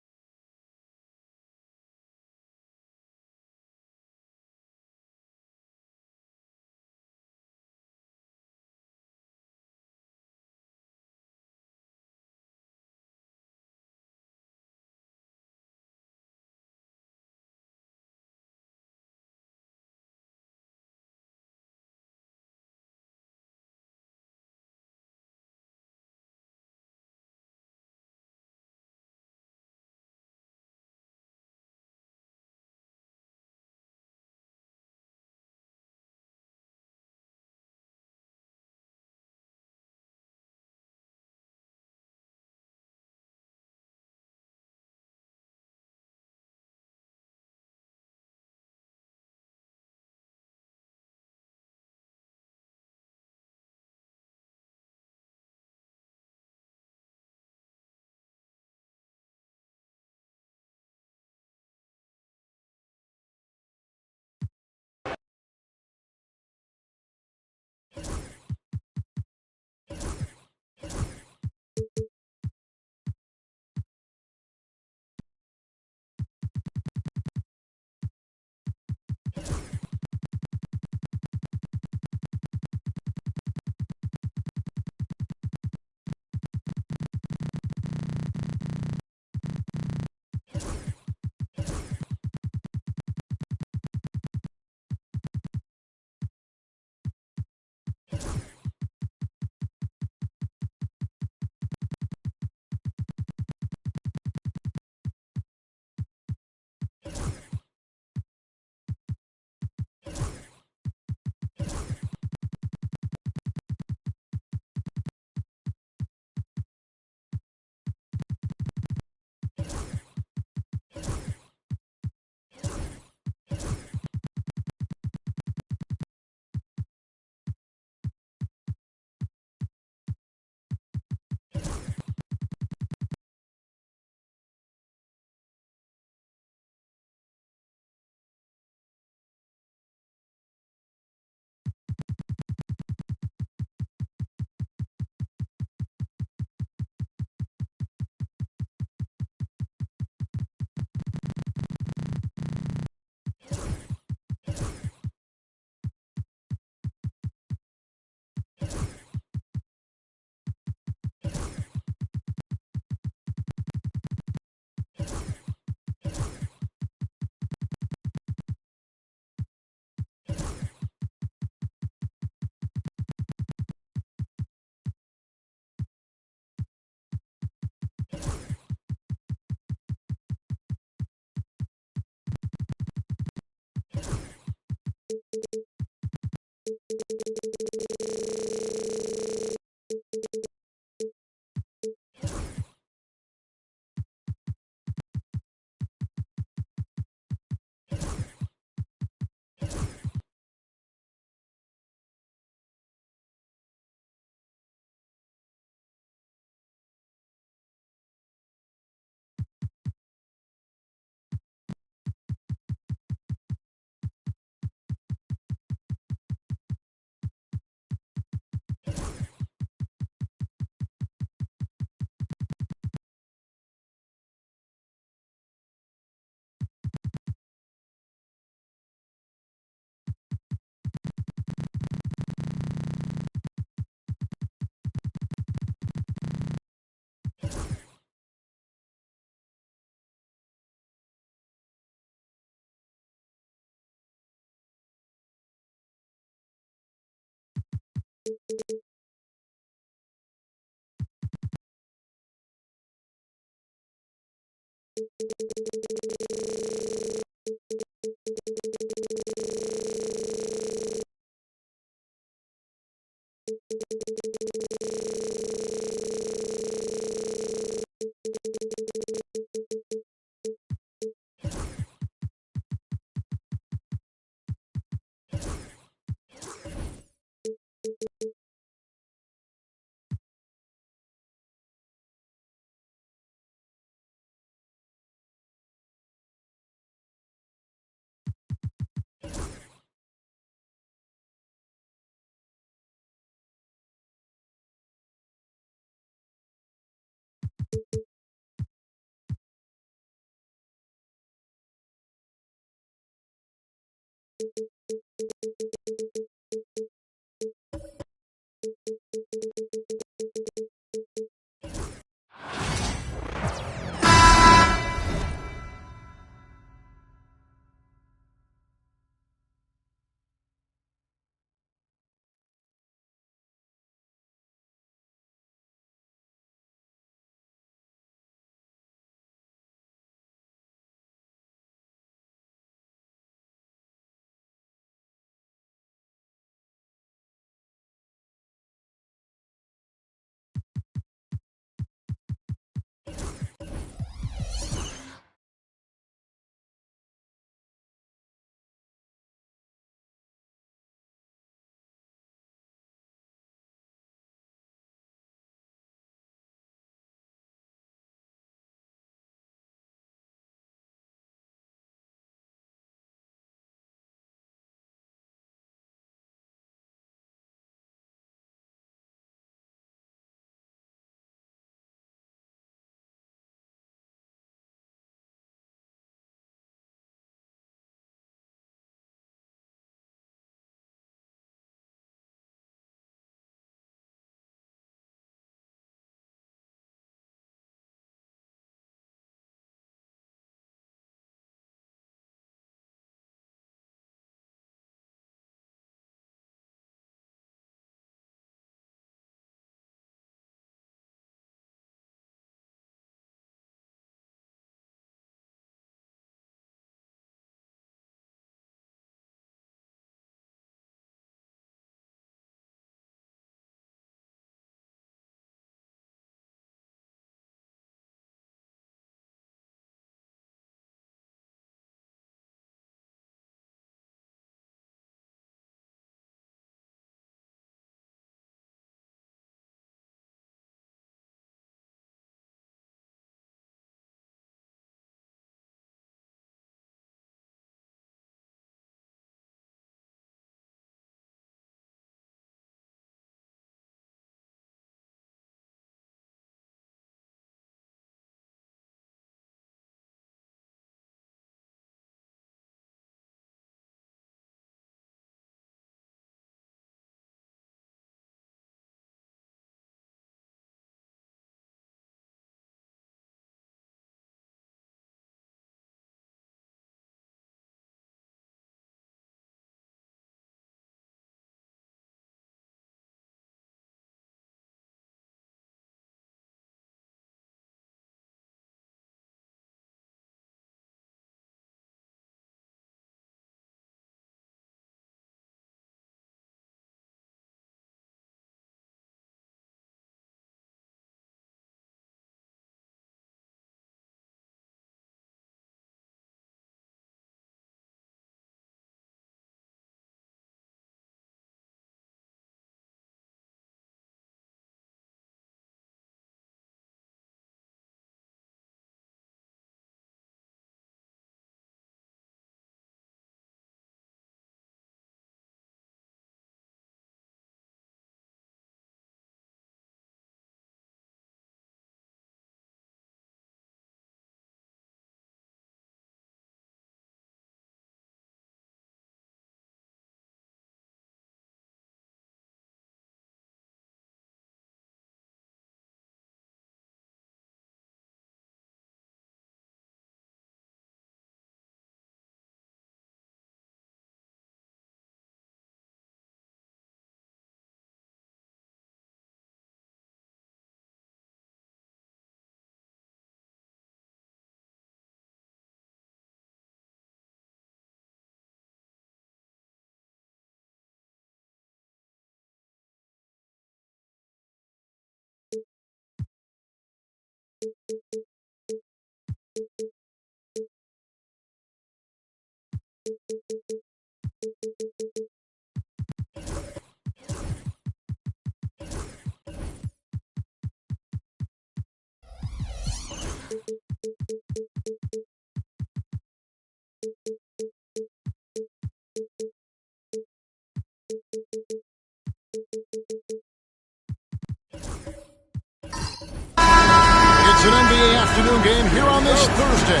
It's an NBA afternoon game here on this Thursday.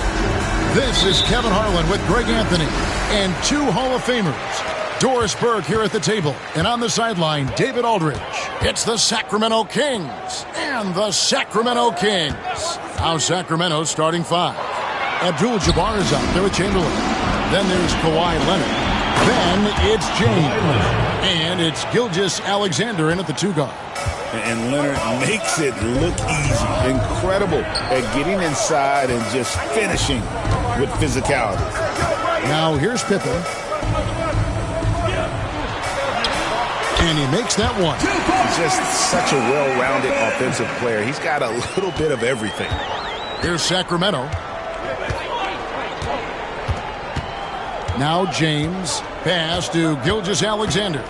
This is Kevin Harlan with Greg Anthony and two Hall of Famers. Doris Burke here at the table, and on the sideline, David Aldridge. It's the Sacramento Kings and the Sacramento Kings. Now Sacramento starting five. Abdul-Jabbar is out there with Chamberlain. Then there's Kawhi Leonard. Then it's James. And it's Gilgeous-Alexander in at the two guard. And Leonard makes it look easy. Incredible at getting inside and just finishing with physicality. Now here's Pippen. And he makes that one. Just such a well-rounded offensive player. He's got a little bit of everything. Here's Sacramento. Now James. Pass to Gilgeous-Alexander.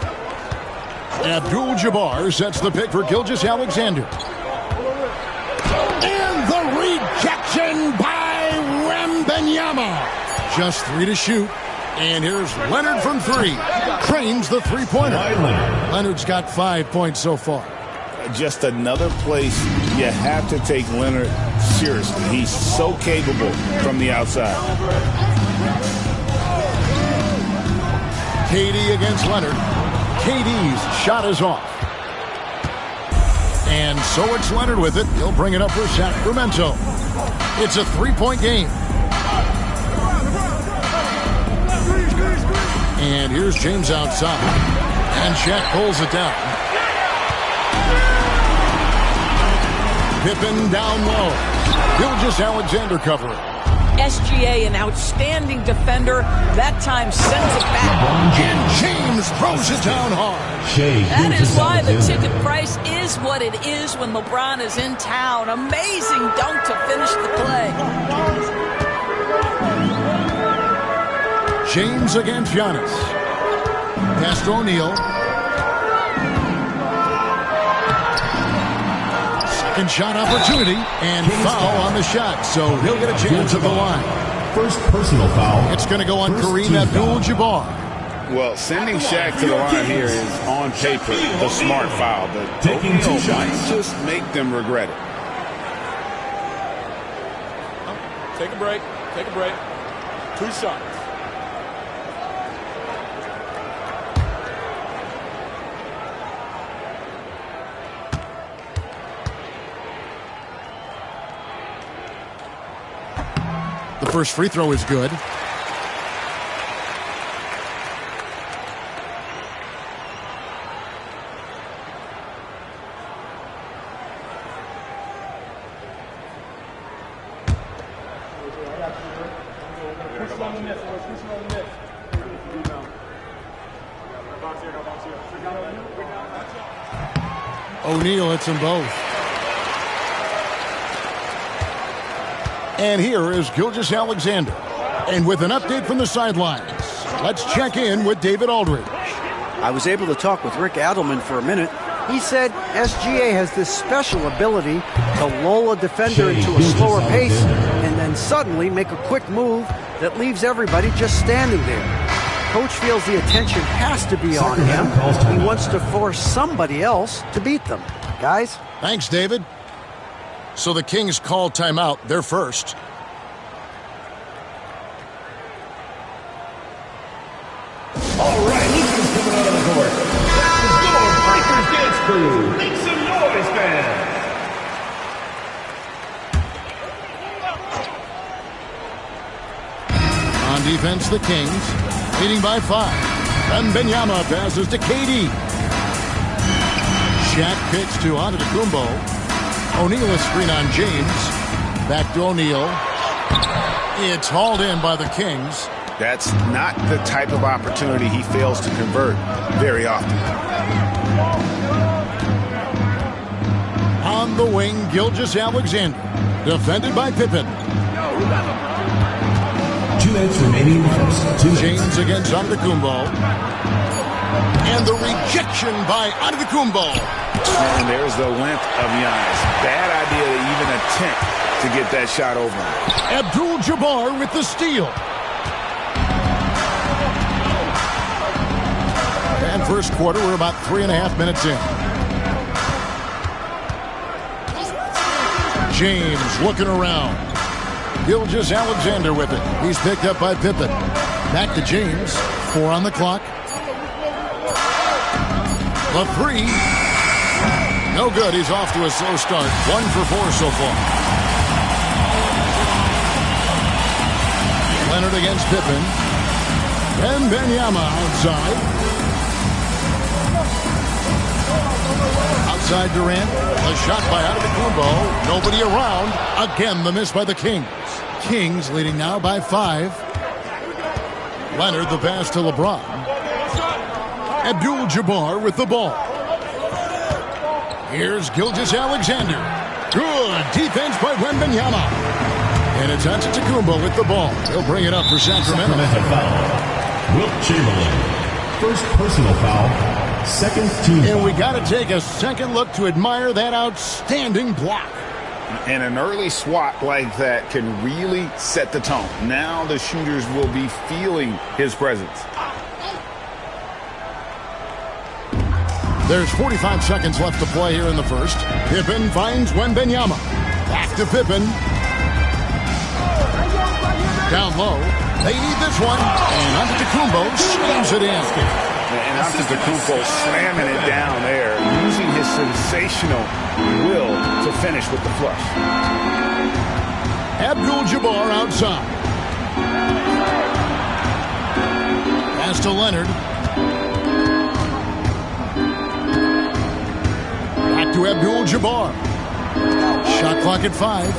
Abdul-Jabbar sets the pick for Gilgeous-Alexander. And the rejection by Wembanyama. Just 3 to shoot. And here's Leonard from 3. Trains the three-pointer. Leonard's got 5 points so far. Just another place you have to take Leonard seriously. He's so capable from the outside. KD against Leonard. KD's shot is off. And so it's Leonard with it. He'll bring it up for Sacramento. It's a three-point game. And here's James outside. And Shaq pulls it down. Pippen down low. Gilgeous-Alexander covering. SGA, an outstanding defender, that time sends it back. And James throws it down hard. That is why the ticket price is what it is when LeBron is in town. Amazing dunk to finish the play. James against Giannis. Pass to O'Neal. Second shot opportunity, and foul on the shot, so he'll get a chance at the line. First personal foul. It's going to go on Kareem Abdul-Jabbar. Well, sending Shaq to the line here is on paper the smart foul, but taking 2 shots might just make them regret it. Take a break. Take a break. 2 shots. The first free throw is good. O'Neal hits them both. And here is Gilgeous-Alexander. And with an update from the sidelines, let's check in with David Aldridge. I was able to talk with Rick Adelman for a minute. He said SGA has this special ability to lull a defender into a slower pace and then suddenly make a quick move that leaves everybody just standing there. Coach feels the attention has to be on him. He wants to force somebody else to beat them. Guys? Thanks, David. So the Kings call timeout. They're first. All right, Lakers coming out on the court. Let's go, Lakers dance crew. Make some noise, fans. On defense, the Kings leading by 5. Wembanyama passes to KD. Shaq kicks to Antetokounmpo. O'Neal is screen on James. Back to O'Neal. It's hauled in by the Kings. That's not the type of opportunity he fails to convert very often. On the wing, Gilgeous-Alexander. Defended by Pippen. 2 minutes remaining. James against Antetokounmpo. And the rejection by Antetokounmpo. And there's the length of Giannis. Bad idea to even attempt to get that shot over him. Abdul-Jabbar with the steal. And first quarter, we're about 3.5 minutes in. James looking around. Gilgeous-Alexander with it. He's picked up by Pippen. Back to James. 4 on the clock. The three. No good. He's off to a slow start. 1 for 4 so far. Leonard against Pippen. Wembanyama outside. Outside Durant. A shot by Antetokounmpo. Nobody around. Again, the miss by the Kings. Kings leading now by 5. Leonard the pass to LeBron. Abdul-Jabbar with the ball. Here's Gilgeous-Alexander. Good defense by Wembanyama. And it's Antetokounmpo with the ball. He'll bring it up for Sacramento. Foul. Wilt Chamberlain. First personal foul. Second team. And we got to take a second look to admire that outstanding block. And an early swat like that can really set the tone. Now the shooters will be feeling his presence. There's 45 seconds left to play here in the first. Pippen finds Wembanyama. Back to Pippen. Down low. They need this one. And Antetokounmpo slams it in. And Antetokounmpo slamming it down there, using his sensational will to finish with the flush. Abdul-Jabbar outside. Pass to Leonard. Back to Abdul-Jabbar. Shot clock at 5.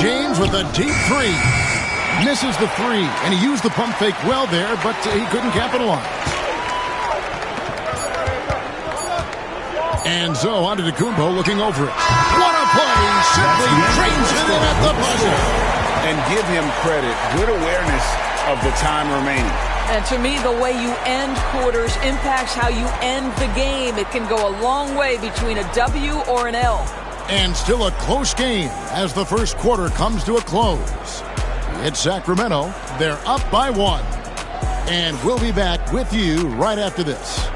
James with a deep 3. Misses the 3, and he used the pump fake well there, but he couldn't capitalize. And so Antetokounmpo looking over it. What a play! Simply trains it in at the buzzer. And give him credit. Good awareness of the time remaining. And to me, the way you end quarters impacts how you end the game. It can go a long way between a W or an L. And still a close game as the first quarter comes to a close. It's Sacramento. They're up by 1. And we'll be back with you right after this.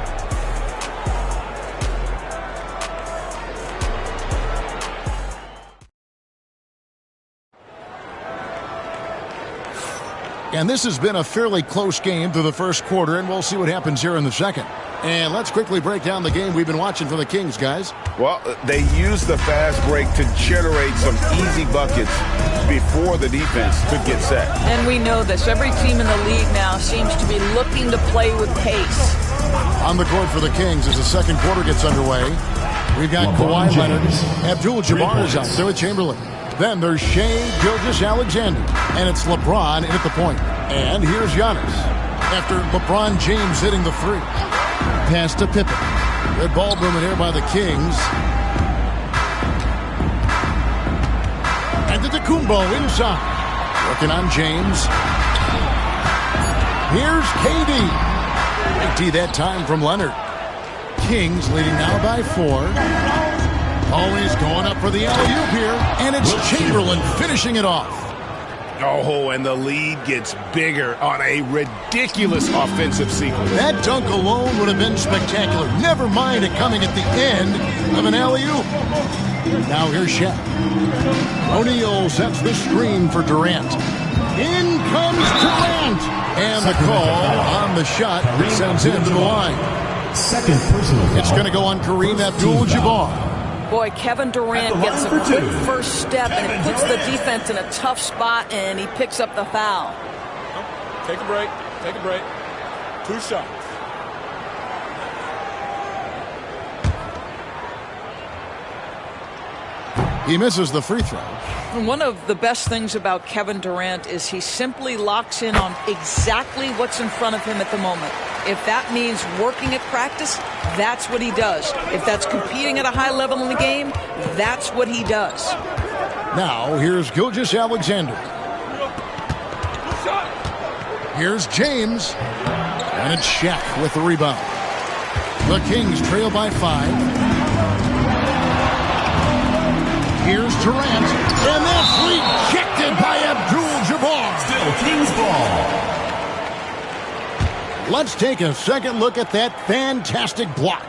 And this has been a fairly close game through the first quarter, and we'll see what happens here in the second. And let's quickly break down the game we've been watching for the Kings, guys. Well, they used the fast break to generate some easy buckets before the defense could get set. And we know this. Every team in the league now seems to be looking to play with pace. On the court for the Kings as the second quarter gets underway. We've got Kawhi Leonard. Abdul-Jabbar is out there with Chamberlain. Then there's Shai Gilgeous-Alexander. And it's LeBron in at the point. And here's Giannis. After LeBron James hitting the 3. Pass to Pippen. Good ball movement here by the Kings. Antetokounmpo inside. Working on James. Here's KD. Big D that time from Leonard. Kings leading now by 4. Always going up for the alley-oop here. And it's Chamberlain finishing it off. Oh, and the lead gets bigger on a ridiculous offensive sequence. That dunk alone would have been spectacular. Never mind it coming at the end of an alley-oop. Now here's Shaq. O'Neal sets the screen for Durant. In comes Durant. And the call on the shot sends him to the line. Second personal foul. It's going to go on Kareem Abdul-Jabbar. Boy, Kevin Durant gets a quick first step, and it puts the defense in a tough spot, and he picks up the foul. Take a break. Take a break. 2 shots. He misses the free throw. And one of the best things about Kevin Durant is he simply locks in on exactly what's in front of him at the moment. If that means working at practice, that's what he does. If that's competing at a high level in the game, that's what he does. Now, here's Gilgeous-Alexander. Here's James. And it's Shaq with the rebound. The Kings trail by 5. Here's Durant. And that's rejected by Abdul-Jabbar. Still Kings ball. Let's take a second look at that fantastic block.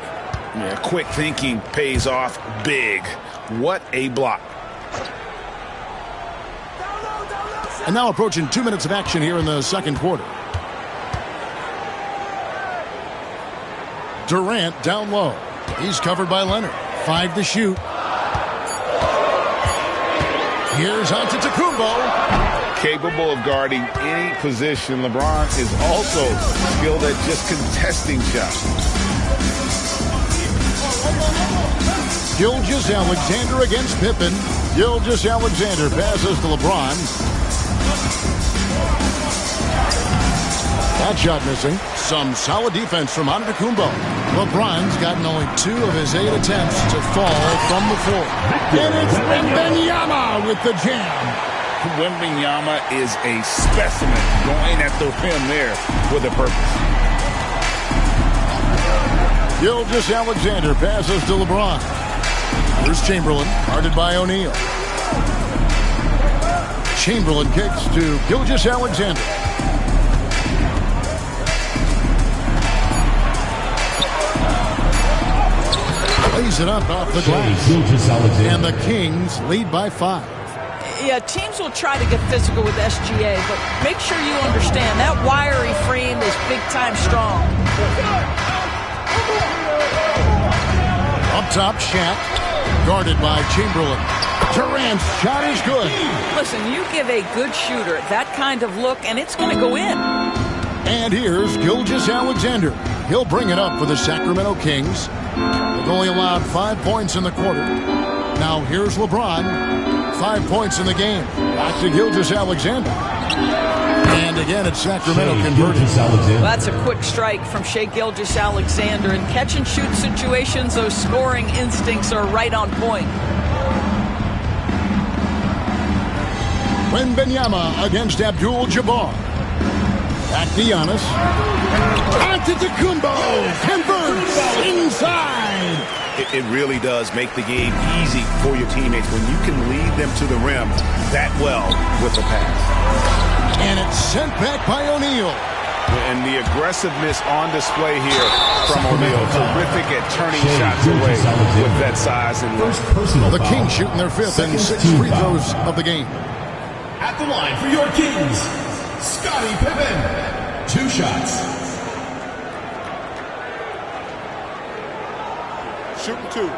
Yeah, quick thinking pays off big. What a block. And now approaching 2 minutes of action here in the second quarter. Durant down low. He's covered by Leonard. 5 to shoot. Here's Antetokounmpo. Capable of guarding any position. LeBron is also skilled at just contesting shots. Gilgeous-Alexander against Pippen. Gilgeous-Alexander passes to LeBron. That shot missing. Some solid defense from Antetokounmpo. LeBron's gotten only 2 of his 8 attempts to fall from the floor. And it's Wembanyama with the jam. Wembanyama is a specimen going at the rim there with a purpose. Gilgeous-Alexander passes to LeBron. Here's Chamberlain, guarded by O'Neal. Chamberlain kicks to Gilgeous-Alexander. Lays it up off the glass. And the Kings lead by 5. Yeah, teams will try to get physical with SGA, but make sure you understand that wiry frame is big-time strong. Up top, Shaq, guarded by Chamberlain. Durant's shot is good. Listen, you give a good shooter that kind of look, and it's going to go in. And here's Gilgeous-Alexander. He'll bring it up for the Sacramento Kings. They've only allowed 5 points in the quarter. Now here's LeBron. 5 points in the game. Back to Gilgeous-Alexander. And again, it's Sacramento converted. Well, that's a quick strike from Shai Gilgeous-Alexander. In catch-and-shoot situations, those scoring instincts are right on point. Wembanyama against Abdul-Jabbar. Back to Giannis. Antetokounmpo converts inside. It really does make the game easy for your teammates when you can lead them to the rim that well with the pass. And it's sent back by O'Neal. And the aggressiveness on display here from O'Neal. Terrific at turning shots away with that size and first personal the foul. Kings shooting their 5th and 6th free throws of the game. At the line for your Kings, Scottie Pippen. 2 shots. Shooting 2.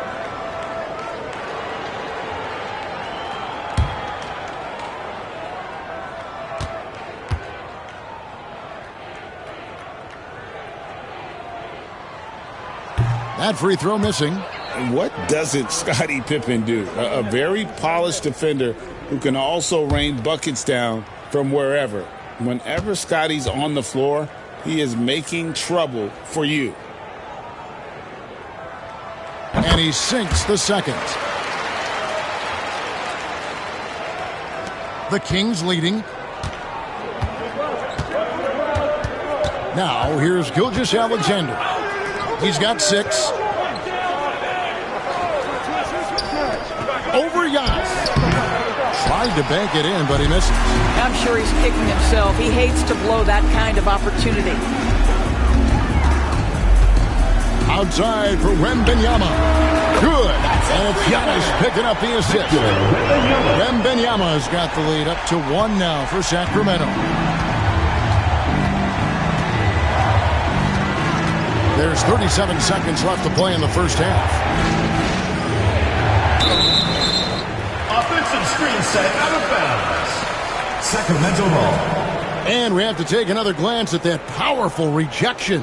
That free throw missing. And what doesn't Scottie Pippen do? A very polished defender who can also rain buckets down from wherever. Whenever Scottie's on the floor, he is making trouble for you. And he sinks the second. The Kings leading. Now, here's Gilgeous-Alexander. He's got 6. Over Giannis. Tried to bank it in, but he misses. I'm sure he's kicking himself. He hates to blow that kind of opportunity. Outside for Wembanyama. Good. And it's Giannis picking up the assist. Wembanyama's got the lead up to 1 now for Sacramento. There's 37 seconds left to play in the first half. Offensive screen set out of bounds. Sacramento ball. And we have to take another glance at that powerful rejection.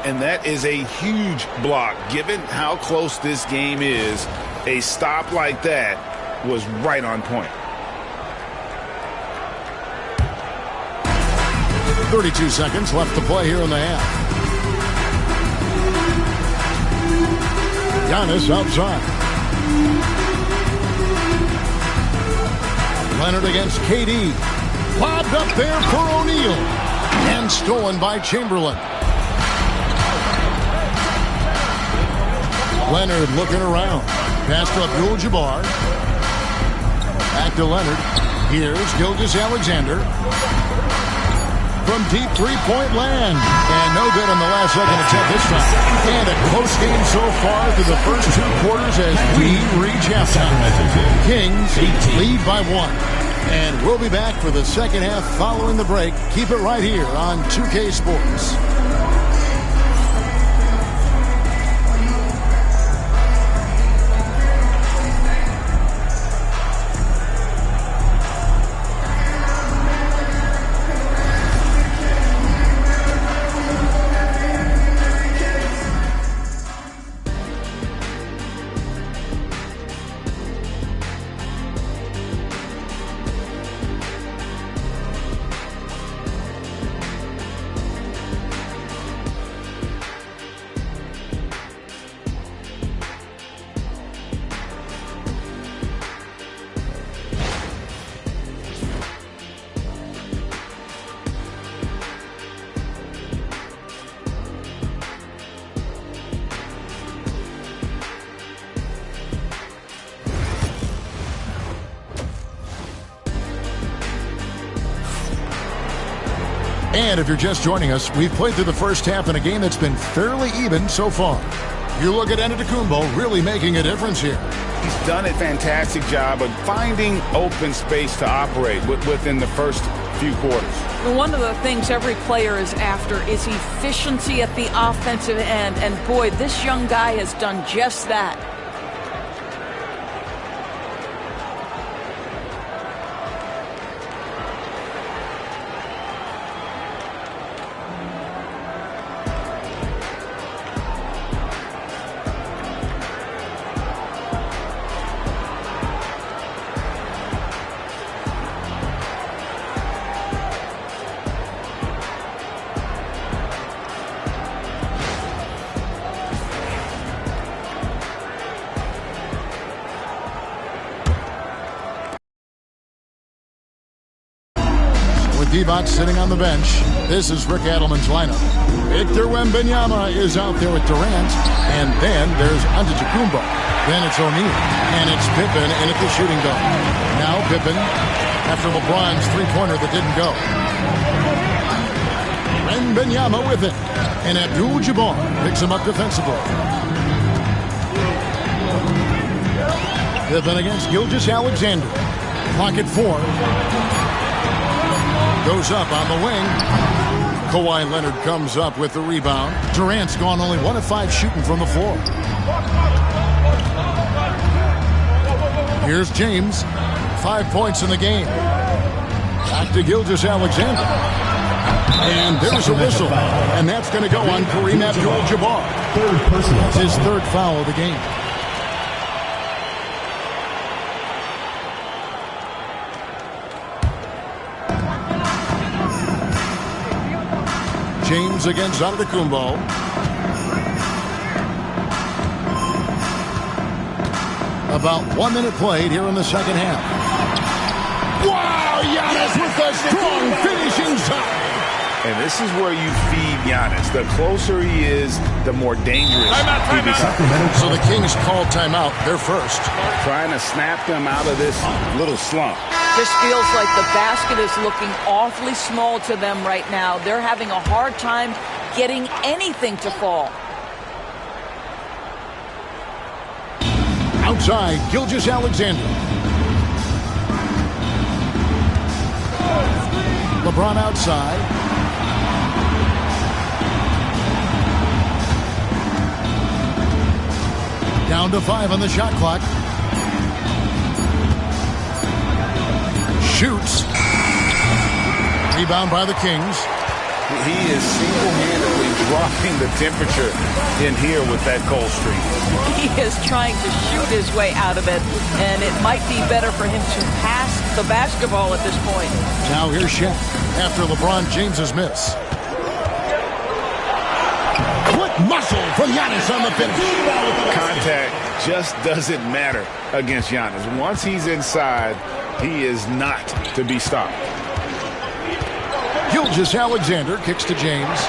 And that is a huge block. Given how close this game is, a stop like that was right on point. 32 seconds left to play here in the half. Giannis outside. Leonard against KD. Lobbed up there for O'Neal. And stolen by Chamberlain. Leonard looking around. Pass to Abdul-Jabbar. Back to Leonard. Here's Gilgeous-Alexander. From deep three-point land. And no good on the last second attempt this time. And a close game so far through the first 2 quarters as we reach halftime. Kings lead by 1. And we'll be back for the second half following the break. Keep it right here on 2K Sports. And if you're just joining us, we've played through the first half in a game that's been fairly even so far. You look at Antetokounmpo really making a difference here. He's done a fantastic job of finding open space to operate within the first few quarters. One of the things every player is after is efficiency at the offensive end. And boy, this young guy has done just that. Divac sitting on the bench. This is Rick Adelman's lineup. Victor Wembanyama is out there with Durant. And then there's Antetokounmpo. Then it's O'Neal. And it's Pippen in at the shooting guard. Now Pippen after LeBron's three-pointer that didn't go. Wembanyama with it. And Abdul-Jabbar picks him up defensively. Pippen against Gilgeous-Alexander. Clock at 4. Goes up on the wing. Kawhi Leonard comes up with the rebound. Durant's gone only 1 of 5 shooting from the floor. Here's James. 5 points in the game. Back to Gilgeous-Alexander. And there's a whistle. And that's going to go on Kareem Abdul-Jabbar. It's his 3rd foul of the game. James against Antetokounmpo. About 1 minute played here in the second half. Wow, Giannis with the strong finishing side. And this is where you feed Giannis. The closer he is, the more dangerous he becomes. So the Kings called timeout. They're first. Trying to snap them out of this little slump. This feels like the basket is looking awfully small to them right now. They're having a hard time getting anything to fall. Outside, Gilgeous-Alexander. LeBron outside. Down to 5 on the shot clock. Shoots. Rebound by the Kings. He is single-handedly dropping the temperature in here with that cold streak. He is trying to shoot his way out of it, and it might be better for him to pass the basketball at this point. Now here's Shaq after LeBron James's miss. Quick muscle from And Giannis on the finish. Contact just doesn't matter against Giannis. Once he's inside, he is not to be stopped. Gilgeous-Alexander kicks to James.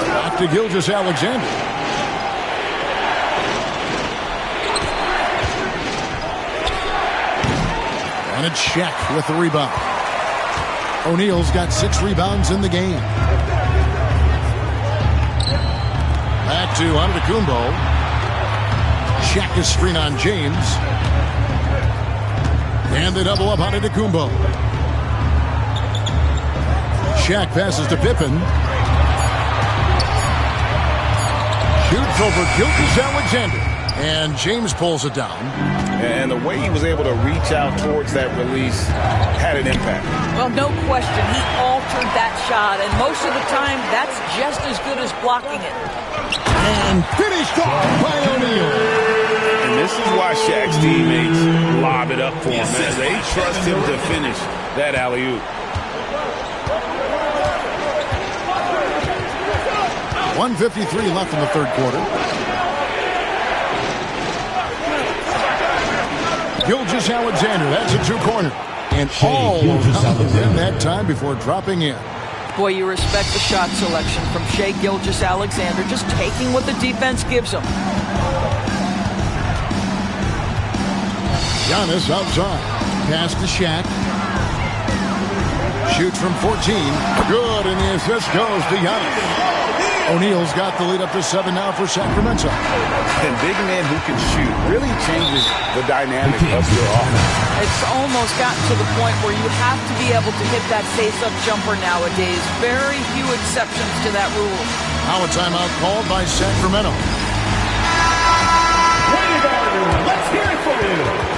Back to Gilgeous-Alexander. And it's Shaq with the rebound. O'Neal's got 6 rebounds in the game. Back to Antetokounmpo. Shaq is screen on James. And they double up Antetokounmpo. Shaq passes to Pippen. Shoots over Gilgeous-Alexander. And James pulls it down. And the way he was able to reach out towards that release had an impact. Well, no question. He altered that shot, and most of the time, that's just as good as blocking it. And finished off by O'Neal. And this is why Shaq's teammates lob it up for him. They trust him to finish that alley-oop. 1:53 left in the third quarter. Gilgeous-Alexander, that's a two-pointer. And all in that time before dropping in. Boy, you respect the shot selection from Shai Gilgeous-Alexander, just taking what the defense gives him. Giannis outside. Pass to Shaq. Shoots from 14. Good, and the assist goes to Giannis. O'Neal's got the lead up to 7 now for Sacramento. And big man who can shoot really changes the dynamic of your offense. It's almost gotten to the point where you have to be able to hit that face-up jumper nowadays. Very few exceptions to that rule. Now a timeout called by Sacramento. Let's hear it for you.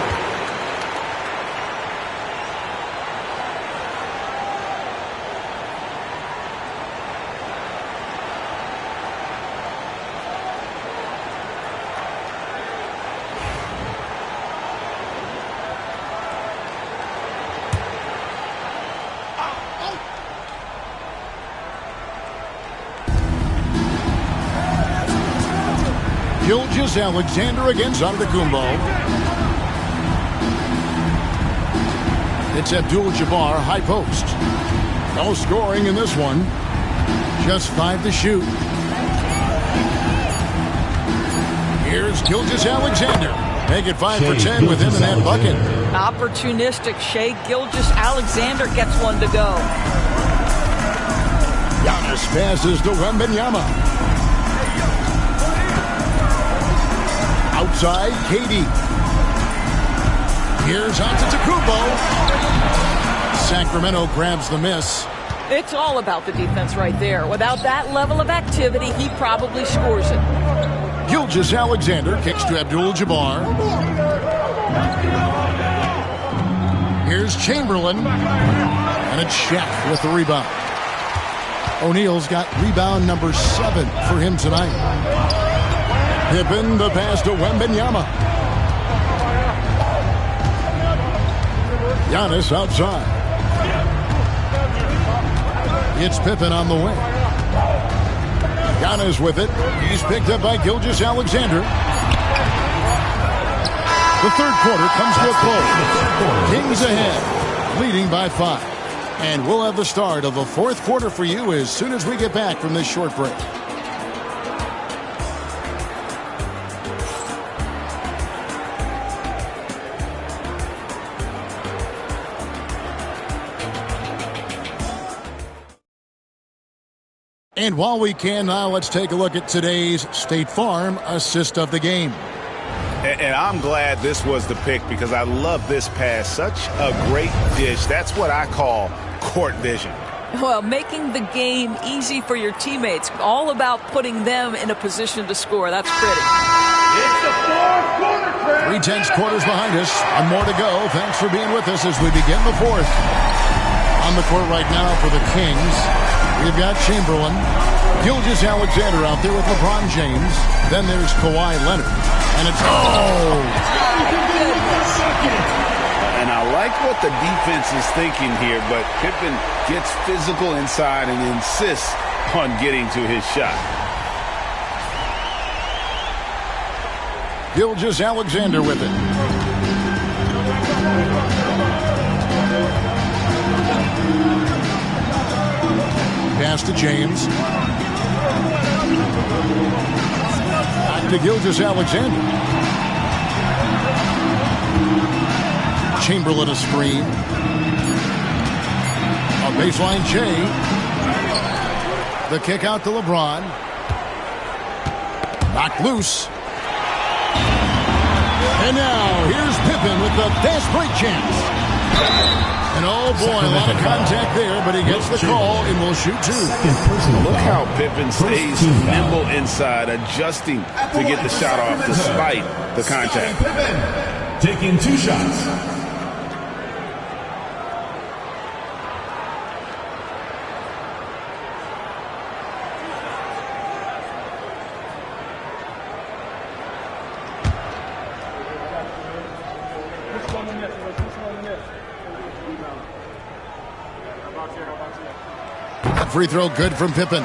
Gilgeous-Alexander against Antetokounmpo. It's Abdul-Jabbar, high post. No scoring in this one. Just 5 to shoot. Here's Gilgeous-Alexander. Make it 5 for 10 with him in that bucket. Opportunistic. Shai Gilgeous-Alexander gets one to go. Giannis passes to Wembanyama. Outside, KD. Here's Antetokounmpo. Sacramento grabs the miss. It's all about the defense right there. Without that level of activity, he probably scores it. Gilgeous-Alexander kicks to Abdul-Jabbar. Here's Chamberlain. And it's Shaq with the rebound. O'Neal's got rebound number 7 for him tonight. Pippen, the pass to Wembanyama. Giannis outside. It's Pippen on the wing. Giannis with it. He's picked up by Gilgeous-Alexander. The third quarter comes to a close. Kings ahead, leading by 5. And we'll have the start of the fourth quarter for you as soon as we get back from this short break. And while we can now, let's take a look at today's State Farm assist of the game. And I'm glad this was the pick because I love this pass. Such a great dish. That's what I call court vision. Well, making the game easy for your teammates. All about putting them in a position to score. That's pretty. It's the fourth quarter. 3 tenths quarters behind us. And more to go. Thanks for being with us as we begin the fourth. On the court right now for the Kings, we've got Chamberlain. Gilgeous-Alexander out there with LeBron James. Then there's Kawhi Leonard. And it's And I like what the defense is thinking here, but Pippen gets physical inside and insists on getting to his shot. Gilgeous-Alexander with it. Pass to James. Back to Gilgeous-Alexander. Chamberlain a screen. On baseline, Jay. The kick out to LeBron. Knocked loose. And now, here's Pippen with the fast break chance. And oh boy, a lot of contact there, but he gets the call and will shoot two. Look how Pippen stays nimble inside, adjusting to get the shot off despite the contact. Pippen taking 2 shots. Free throw good from Pippen.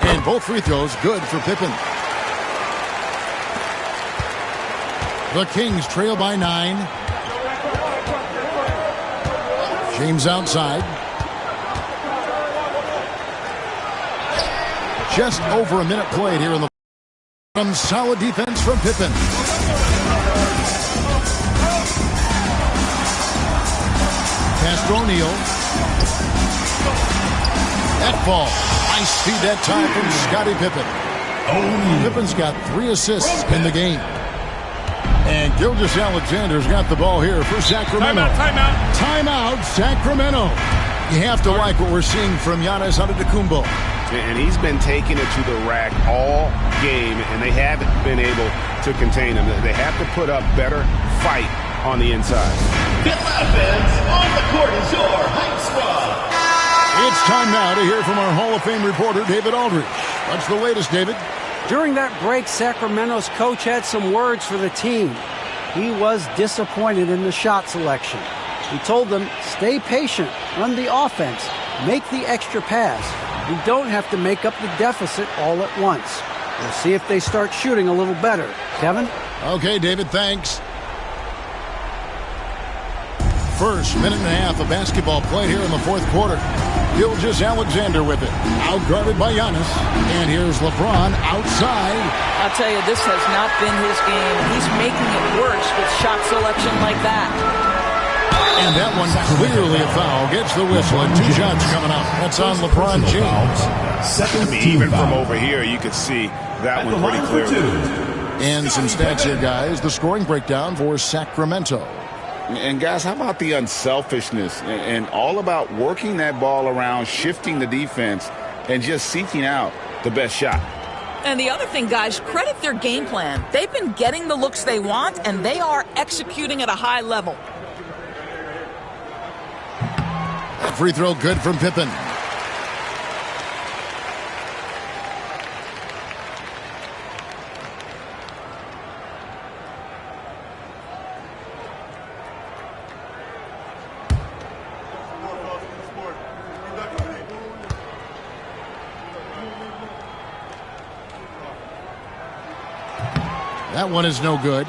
And both free throws good for Pippen. The Kings trail by 9. James outside. Just over a minute played here in the bottom. Solid defense from Pippen. Pass to O'Neal. That ball. Nice speed that time from Scottie Pippen. Pippen's got 3 assists in the game. And Gilgeous-Alexander's got the ball here for Sacramento. Timeout, Sacramento. You have to like what we're seeing from Giannis Antetokounmpo. And he's been taking it to the rack all game, and they haven't been able to contain him. They have to put up better fight on the inside. Get live, fans. On the court is your hype squad. It's time now to hear from our Hall of Fame reporter, David Aldridge. What's the latest, David? During that break, Sacramento's coach had some words for the team. He was disappointed in the shot selection. He told them, stay patient, run the offense, make the extra pass. You don't have to make up the deficit all at once. We'll see if they start shooting a little better. Kevin? Okay, David, thanks. First minute and a half of basketball played here in the fourth quarter. Gilgeous-Alexander with it. Outguarded by Giannis. And here's LeBron outside. I'll tell you, this has not been his game. He's making it worse with shot selection like that. And that one clearly a foul. Gets the whistle and 2 shots coming up. That's on LeBron James. Even from over here, you could see that one pretty clearly. And some stats here, guys. The scoring breakdown for Sacramento. And guys, how about the unselfishness and all about working that ball around, shifting the defense, and just seeking out the best shot. And the other thing, guys, credit their game plan. They've been getting the looks they want, and they are executing at a high level. Free throw good from Pippen. That one is no good.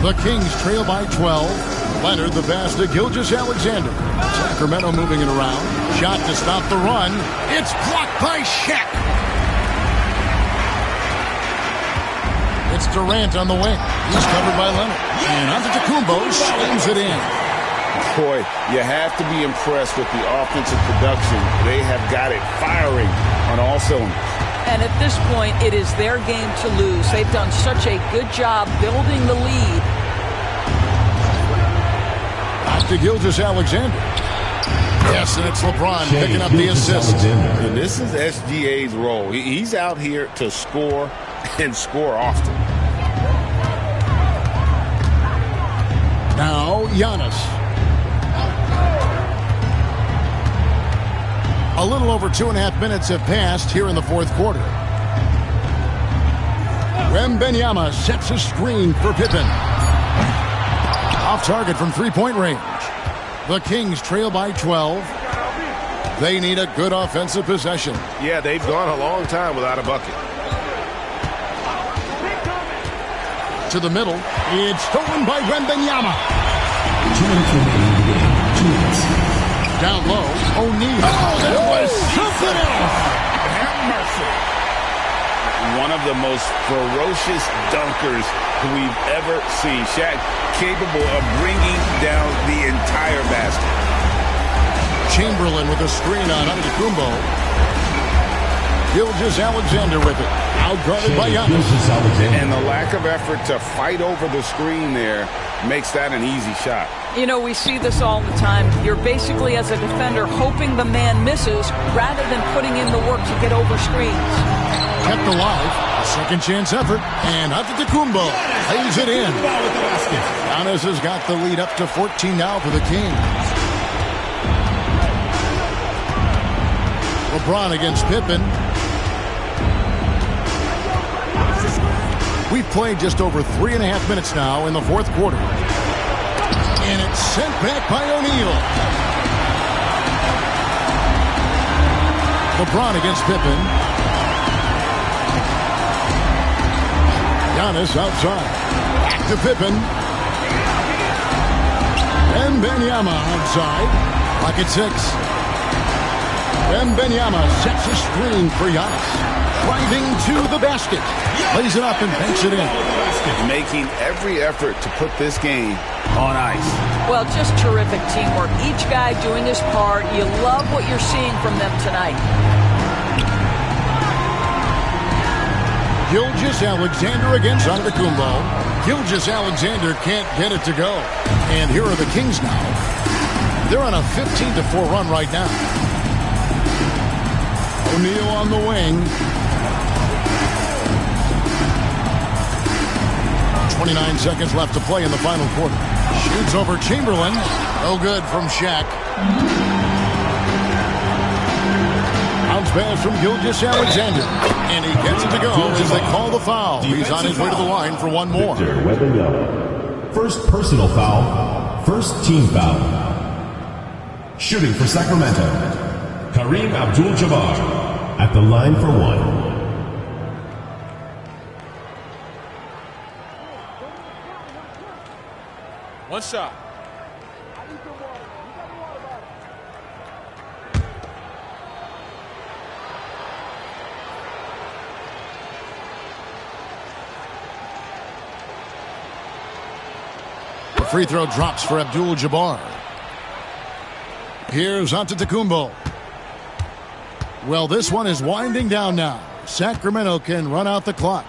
The Kings trail by 12. Leonard the pass to Gilgeous-Alexander. Sacramento moving it around. Shot to stop the run. It's blocked by Shaq. It's Durant on the wing. He's covered by Leonard. And Antetokounmpo slams it in. Boy, you have to be impressed with the offensive production. They have got it firing on all cylinders. And at this point, it is their game to lose. They've done such a good job building the lead. Back to Gilgeous-Alexander. Yes, and it's LeBron picking up the assist. And this is SGA's role. He's out here to score and score often. Now Giannis. A little over 2.5 minutes have passed here in the fourth quarter. Wembanyama sets a screen for Pippen. Off target from three-point range. The Kings trail by 12. They need a good offensive possession. Yeah, they've gone a long time without a bucket. To the middle. It's stolen by Wembanyama. 2 minutes remaining in the game. 2 minutes. Down low. O'Neal. Oh, that was something else. Have mercy. One of the most ferocious dunkers who we've ever seen. Shaq capable of bringing down the entire basket. Chamberlain with a screen on Antetokounmpo. Gilgeous-Alexander with it. Outguarded by Giannis. And the lack of effort to fight over the screen there makes that an easy shot. You know, we see this all the time. You're basically, as a defender, hoping the man misses rather than putting in the work to get over screens. Kept alive. A second chance effort. And Antetokounmpo lays it in. Giannis has got the lead up to 14 now for the Kings. LeBron against Pippen. We've played just over 3.5 minutes now in the fourth quarter. And it's sent back by O'Neal. LeBron against Pippen. Giannis outside. Back to Pippen. Wembanyama outside. Clock at 6. Wembanyama sets a screen for Giannis. Driving to the basket. Lays it up and banks it in. Making every effort to put this game on ice. Well, just terrific teamwork. Each guy doing his part. You love what you're seeing from them tonight. Gilgeous-Alexander against Antetokounmpo. Gilgeous-Alexander can't get it to go. And here are the Kings now. They're on a 15-4 run right now. O'Neal on the wing. 29 seconds left to play in the final quarter. Shoots over Chamberlain. No good from Shaq. Bounce pass from Gilgeous-Alexander. And he gets it to go as they call the foul. He's on his way to the line for one more. First personal foul. First team foul. Shooting for Sacramento, Kareem Abdul-Jabbar at the line for one. One shot. The free throw drops for Abdul-Jabbar. Here's Antetokounmpo. Well, this one is winding down now. Sacramento can run out the clock.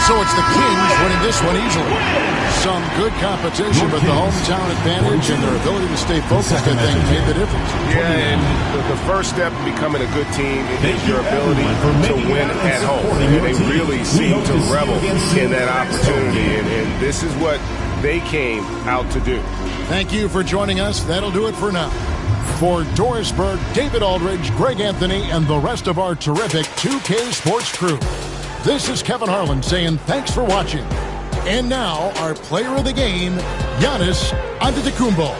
So it's the Kings winning this one easily. Some good competition, but the hometown advantage and their ability to stay focused, I think, made the difference. Yeah, and the first step in becoming a good team is your ability to win at home. And they really seem to revel in that opportunity, and this is what they came out to do. Thank you for joining us. That'll do it for now. For Doris Berg, David Aldridge, Greg Anthony, and the rest of our terrific 2K Sports crew, this is Kevin Harlan saying thanks for watching. And now, our player of the game, Giannis Antetokounmpo.